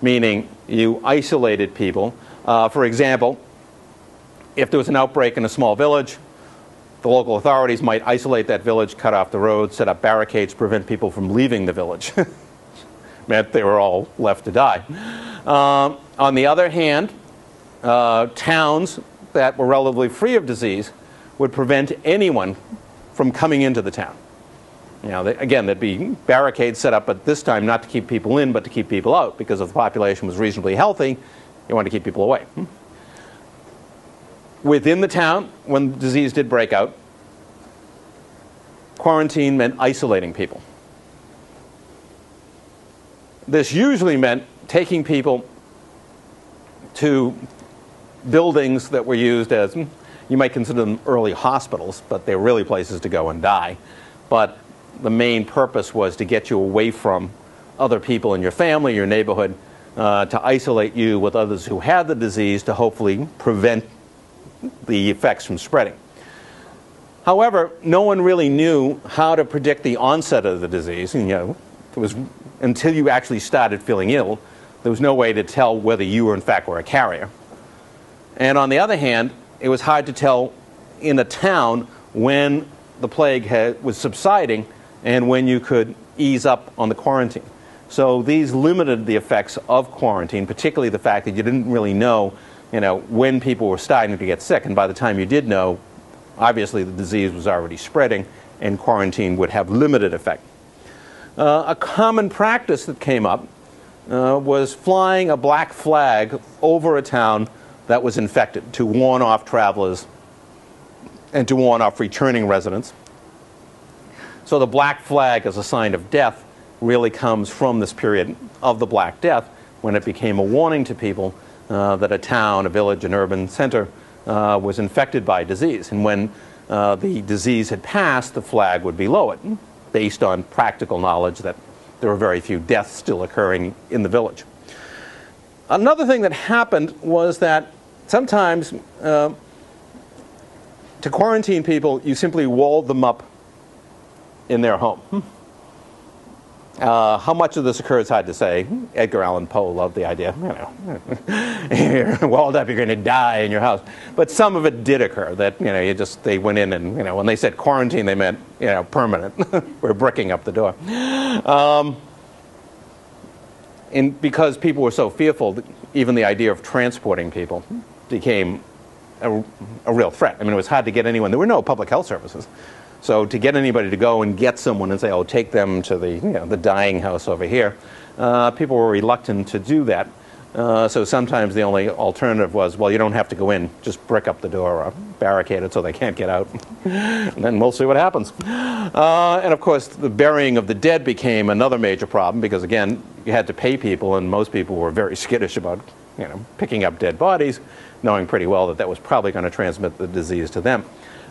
Meaning, you isolated people. For example, if there was an outbreak in a small village, the local authorities might isolate that village, cut off the road, set up barricades, prevent people from leaving the village. Meant they were all left to die. On the other hand, towns that were relatively free of disease would prevent anyone from coming into the town. Again, there'd be barricades set up, but this time not to keep people in, but to keep people out, because if the population was reasonably healthy, you wanted to keep people away. Within the town, when the disease did break out, quarantine meant isolating people. This usually meant taking people to buildings that were used as, you might consider them early hospitals, but they're really places to go and die. But the main purpose was to get you away from other people in your family, your neighborhood, to isolate you with others who had the disease to hopefully prevent the effects from spreading. However, no one really knew how to predict the onset of the disease. And, it was until you actually started feeling ill, there was no way to tell whether you were in fact were a carrier. And on the other hand, it was hard to tell in a town when the plague was subsiding and when you could ease up on the quarantine. So these limited the effects of quarantine, particularly the fact that you didn't really know, when people were starting to get sick. And by the time you did know, obviously the disease was already spreading and quarantine would have limited effect. A common practice that came up was flying a black flag over a town that was infected to warn off travelers and to warn off returning residents. So the black flag as a sign of death really comes from this period of the Black Death, when it became a warning to people that a town, a village, an urban center was infected by disease. And when the disease had passed, the flag would be lowered, based on practical knowledge that there were very few deaths still occurring in the village. Another thing that happened was that sometimes to quarantine people, you simply walled them up in their home. How much of this occurs, hard to say. Edgar Allan Poe loved the idea. You're walled up, you're going to die in your house. But some of it did occur. That they went in and when they said quarantine, they meant permanent. We're bricking up the door. And because people were so fearful, even the idea of transporting people became a real threat. I mean, it was hard to get anyone. There were no public health services. So to get anybody to go and get someone and say, oh, take them to the dying house over here, people were reluctant to do that. So sometimes the only alternative was, well, you don't have to go in, just brick up the door or barricade it so they can't get out. And then we'll see what happens. And of course, the burying of the dead became another major problem because, again, you had to pay people, and most people were very skittish about picking up dead bodies, knowing pretty well that that was probably going to transmit the disease to them.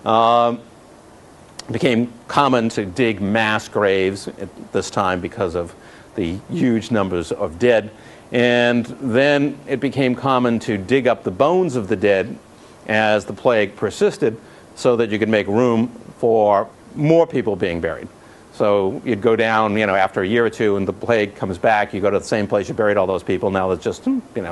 It became common to dig mass graves at this time because of the huge numbers of dead. And then it became common to dig up the bones of the dead as the plague persisted so that you could make room for more people being buried. So you'd go down, after a year or two, and the plague comes back. You go to the same place you buried all those people. Now there's just,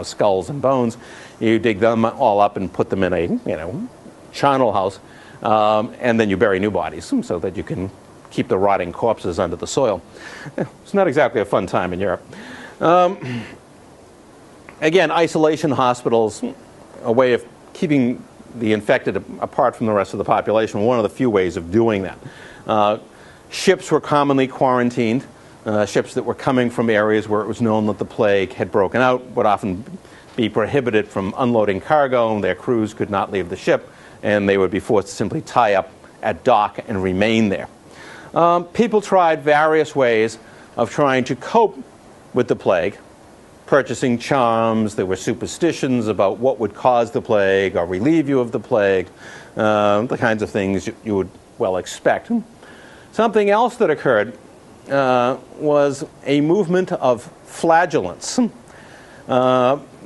skulls and bones. You dig them all up and put them in a, charnel house. And then you bury new bodies so that you can keep the rotting corpses under the soil. It's not exactly a fun time in Europe. Again, isolation hospitals, a way of keeping the infected apart from the rest of the population, one of the few ways of doing that. Ships were commonly quarantined. Ships that were coming from areas where it was known that the plague had broken out would often be prohibited from unloading cargo, and their crews could not leave the ship, and they would be forced to simply tie up at dock and remain there. People tried various ways of trying to cope with the plague, purchasing charms. There were superstitions about what would cause the plague or relieve you of the plague, the kinds of things you would well expect. Something else that occurred was a movement of flagellants.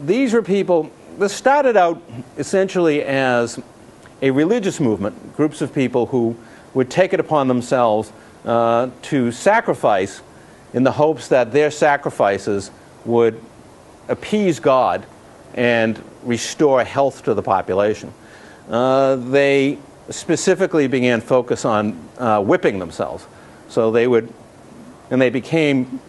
These were people, this started out essentially as a religious movement, groups of people who would take it upon themselves to sacrifice in the hopes that their sacrifices would appease God and restore health to the population. They specifically began focus on whipping themselves. So they would, and they became,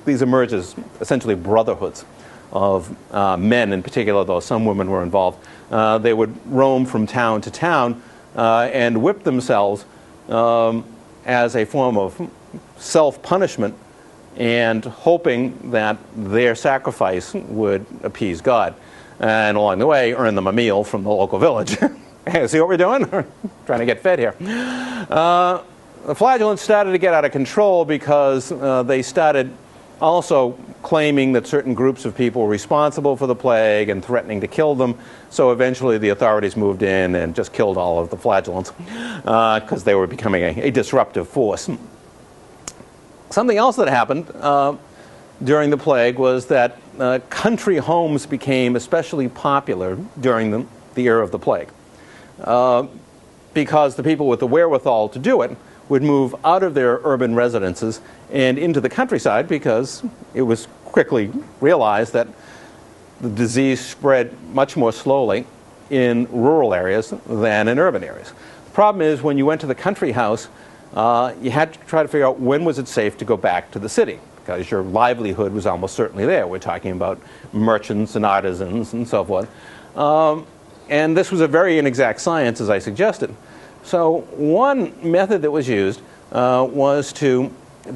these emerged as essentially brotherhoods of men in particular, though some women were involved. They would roam from town to town and whip themselves as a form of self-punishment and hoping that their sacrifice would appease God. And along the way, earn them a meal from the local village. Hey, see what we're doing? Trying to get fed here. The flagellants started to get out of control because they started also claiming that certain groups of people were responsible for the plague and threatening to kill them. So eventually the authorities moved in and just killed all of the flagellants because they were becoming a disruptive force. Something else that happened during the plague was that country homes became especially popular during the era of the plague. because the people with the wherewithal to do it would move out of their urban residences and into the countryside, because it was quickly realized that the disease spread much more slowly in rural areas than in urban areas. The problem is, when you went to the country house, you had to try to figure out when was it safe to go back to the city, because your livelihood was almost certainly there. We're talking about merchants and artisans and so forth. And this was a very inexact science, as I suggested. So one method that was used was to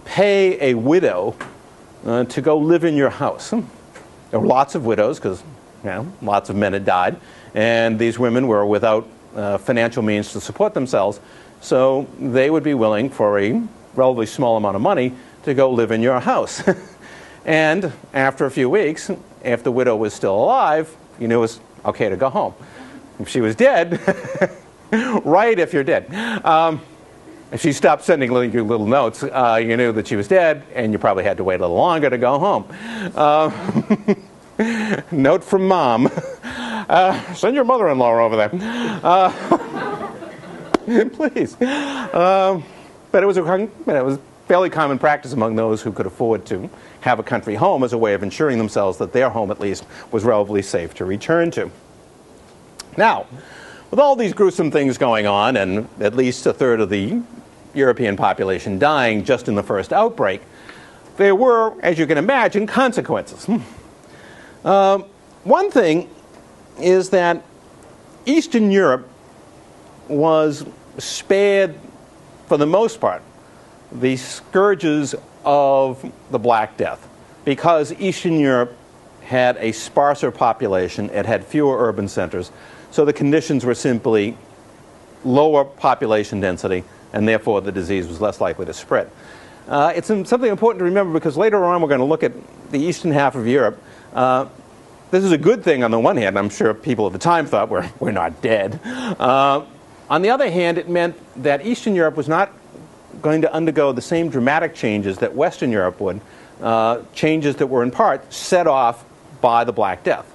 pay a widow to go live in your house. There were lots of widows, because lots of men had died, and these women were without financial means to support themselves. So they would be willing, for a relatively small amount of money, to go live in your house. And after a few weeks, if the widow was still alive, you knew it was okay to go home. If she was dead, right, if you're dead. If she stopped sending you little notes, you knew that she was dead, and you probably had to wait a little longer to go home. Note from Mom. Send your mother-in-law over there. Please. But it was fairly common practice among those who could afford to have a country home as a way of ensuring themselves that their home, at least, was relatively safe to return to. Now, with all these gruesome things going on, and at least a third of the European population dying just in the first outbreak, there were, as you can imagine, consequences. One thing is that Eastern Europe was spared, for the most part, the scourges of the Black Death, because Eastern Europe had a sparser population, it had fewer urban centers, so the conditions were simply lower population density, and therefore the disease was less likely to spread. It's something important to remember, because later on we're going to look at the eastern half of Europe. This is a good thing on the one hand. I'm sure people at the time thought we're not dead. On the other hand, it meant that Eastern Europe was not going to undergo the same dramatic changes that Western Europe would, changes that were in part set off by the Black Death.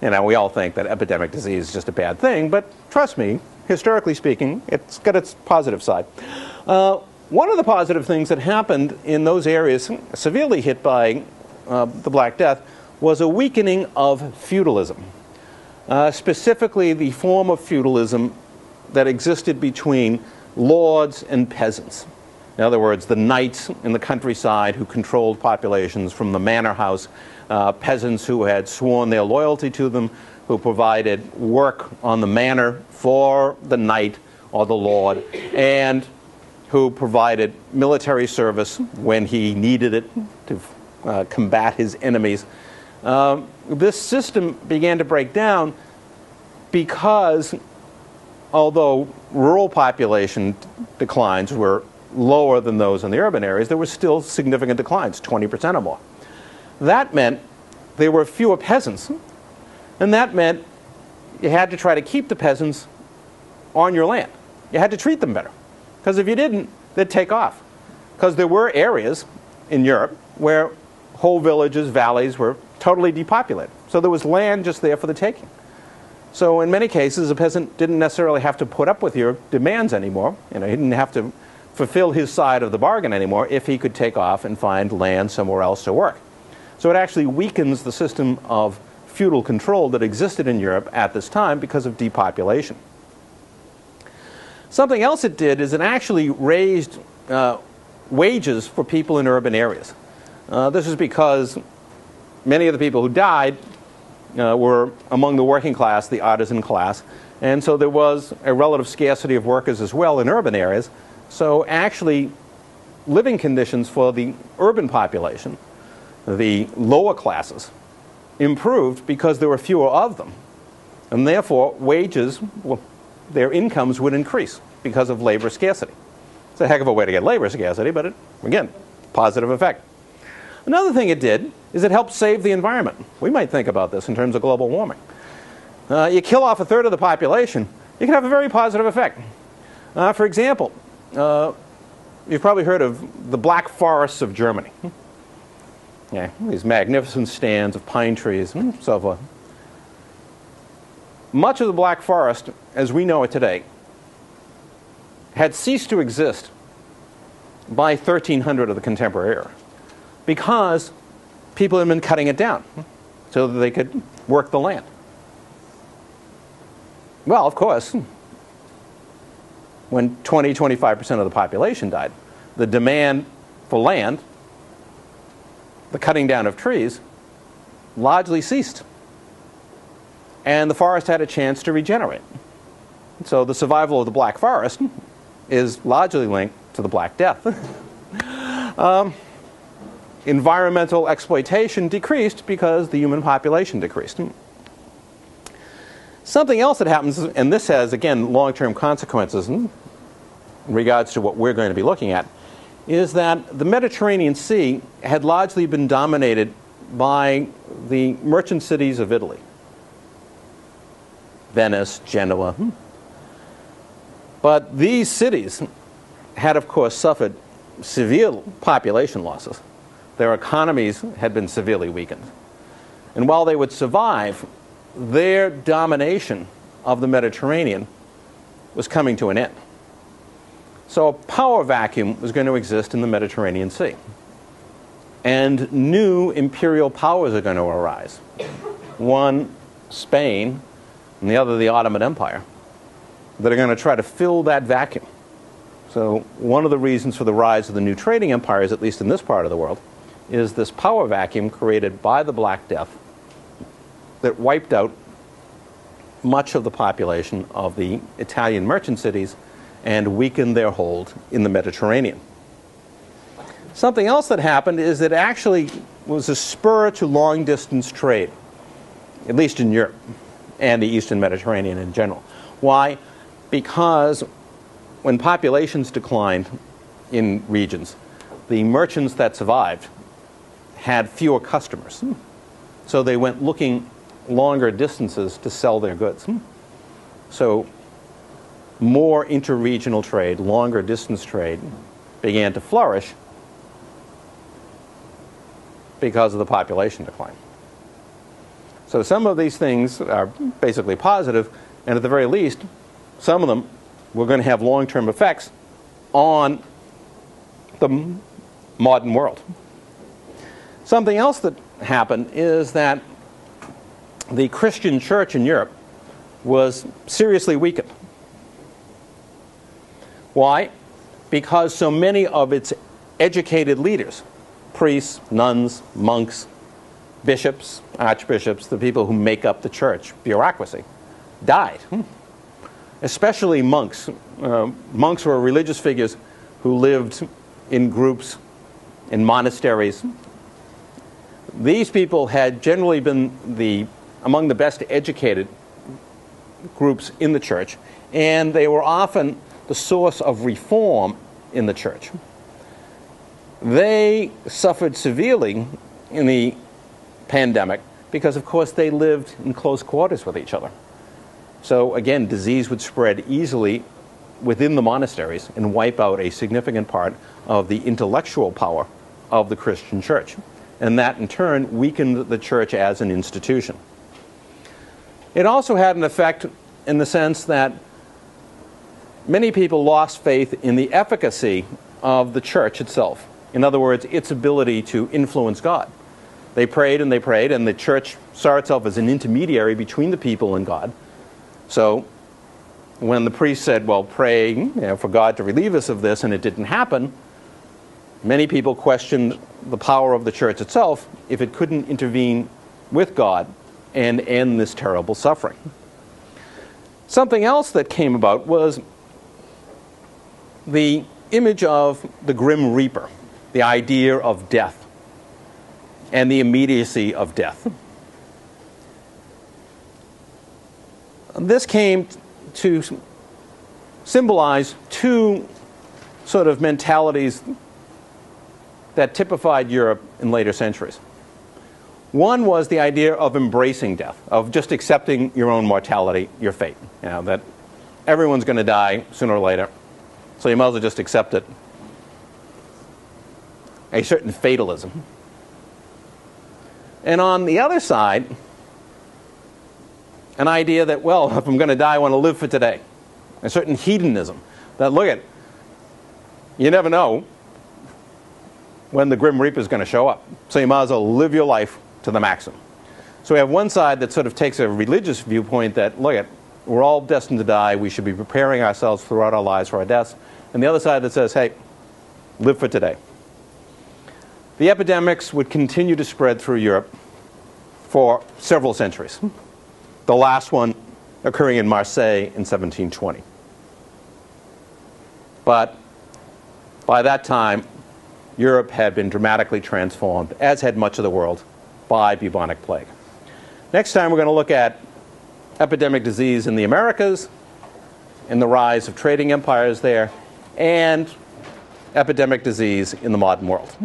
You know, we all think that epidemic disease is just a bad thing, but trust me, historically speaking, it's got its positive side. One of the positive things that happened in those areas severely hit by the Black Death was a weakening of feudalism, specifically the form of feudalism that existed between lords and peasants. In other words, the knights in the countryside who controlled populations from the manor house, peasants who had sworn their loyalty to them, who provided work on the manor for the knight or the lord, and who provided military service when he needed it to combat his enemies. This system began to break down because, although rural population declines were lower than those in the urban areas, there were still significant declines, 20% or more. That meant there were fewer peasants, and that meant you had to try to keep the peasants on your land. You had to treat them better, because if you didn't, they'd take off. Because there were areas in Europe where whole villages, valleys were totally depopulated. So there was land just there for the taking. So in many cases, a peasant didn't necessarily have to put up with your demands anymore. You know, he didn't have to fulfill his side of the bargain anymore if he could take off and find land somewhere else to work. So it actually weakens the system of feudal control that existed in Europe at this time because of depopulation. Something else it did is it actually raised wages for people in urban areas. This is because many of the people who died were among the working class, the artisan class, and so there was a relative scarcity of workers as well in urban areas. So actually, living conditions for the urban population, the lower classes, improved because there were fewer of them. And therefore, wages, well, their incomes would increase because of labor scarcity. It's a heck of a way to get labor scarcity, but it, again, positive effect. Another thing it did is it helped save the environment. We might think about this in terms of global warming. You kill off a third of the population, you can have a very positive effect. For example, you've probably heard of the Black Forests of Germany. Yeah, these magnificent stands of pine trees and so forth. much of the Black Forest, as we know it today, had ceased to exist by 1300 of the contemporary era because people had been cutting it down so that they could work the land. Well, of course, when 20–25% of the population died, the demand for land, the cutting down of trees, largely ceased. And the forest had a chance to regenerate. So the survival of the Black Forest is largely linked to the Black Death. Environmental exploitation decreased because the human population decreased. Something else that happens, and this has, again, long-term consequences in regards to what we're going to be looking at, is that the Mediterranean Sea had largely been dominated by the merchant cities of Italy. Venice, Genoa. But these cities had, of course, suffered severe population losses. Their economies had been severely weakened. And while they would survive, their domination of the Mediterranean was coming to an end. So a power vacuum was going to exist in the Mediterranean Sea. And new imperial powers are going to arise. One, Spain, and the other, the Ottoman Empire, that are going to try to fill that vacuum. So one of the reasons for the rise of the new trading empires, at least in this part of the world, is this power vacuum created by the Black Death that wiped out much of the population of the Italian merchant cities and weakened their hold in the Mediterranean. Something else that happened is that it actually was a spur to long-distance trade, at least in Europe and the Eastern Mediterranean in general. Why? Because when populations declined in regions, the merchants that survived had fewer customers. So they went looking longer distances to sell their goods. So more interregional trade, longer distance trade began to flourish because of the population decline. So some of these things are basically positive, and at the very least, some of them were going to have long-term effects on the modern world. Something else that happened is that the Christian church in Europe was seriously weakened. Why? Because so many of its educated leaders, priests, nuns, monks, bishops, archbishops, the people who make up the church bureaucracy, died. Especially monks. Monks were religious figures who lived in groups, in monasteries. These people had generally been among the best educated groups in the church, and they were often the source of reform in the church. They suffered severely in the pandemic because, of course, they lived in close quarters with each other. So again, disease would spread easily within the monasteries and wipe out a significant part of the intellectual power of the Christian church. And that, in turn, weakened the church as an institution. It also had an effect in the sense that many people lost faith in the efficacy of the church itself. In other words, its ability to influence God. They prayed, and the church saw itself as an intermediary between the people and God. So when the priest said, well, pray for God to relieve us of this, and it didn't happen, many people questioned the power of the church itself if it couldn't intervene with God and end this terrible suffering. Something else that came about was the image of the Grim Reaper, the idea of death and the immediacy of death. This came to symbolize two sort of mentalities that typified Europe in later centuries. One was the idea of embracing death, of just accepting your own mortality, your fate. That everyone's going to die sooner or later, so you might as well just accept it. A certain fatalism. And on the other side, an idea that, well, if I'm going to die, I want to live for today. A certain hedonism. That, look at, you never know when the Grim Reaper is going to show up. So you might as well live your life to the maximum. So we have one side that sort of takes a religious viewpoint that, look at, we're all destined to die. We should be preparing ourselves throughout our lives for our deaths. And the other side that says, hey, live for today. The epidemics would continue to spread through Europe for several centuries. The last one occurring in Marseille in 1720. But by that time, Europe had been dramatically transformed, as had much of the world, by bubonic plague. Next time we're going to look at epidemic disease in the Americas and the rise of trading empires there, and epidemic disease in the modern world.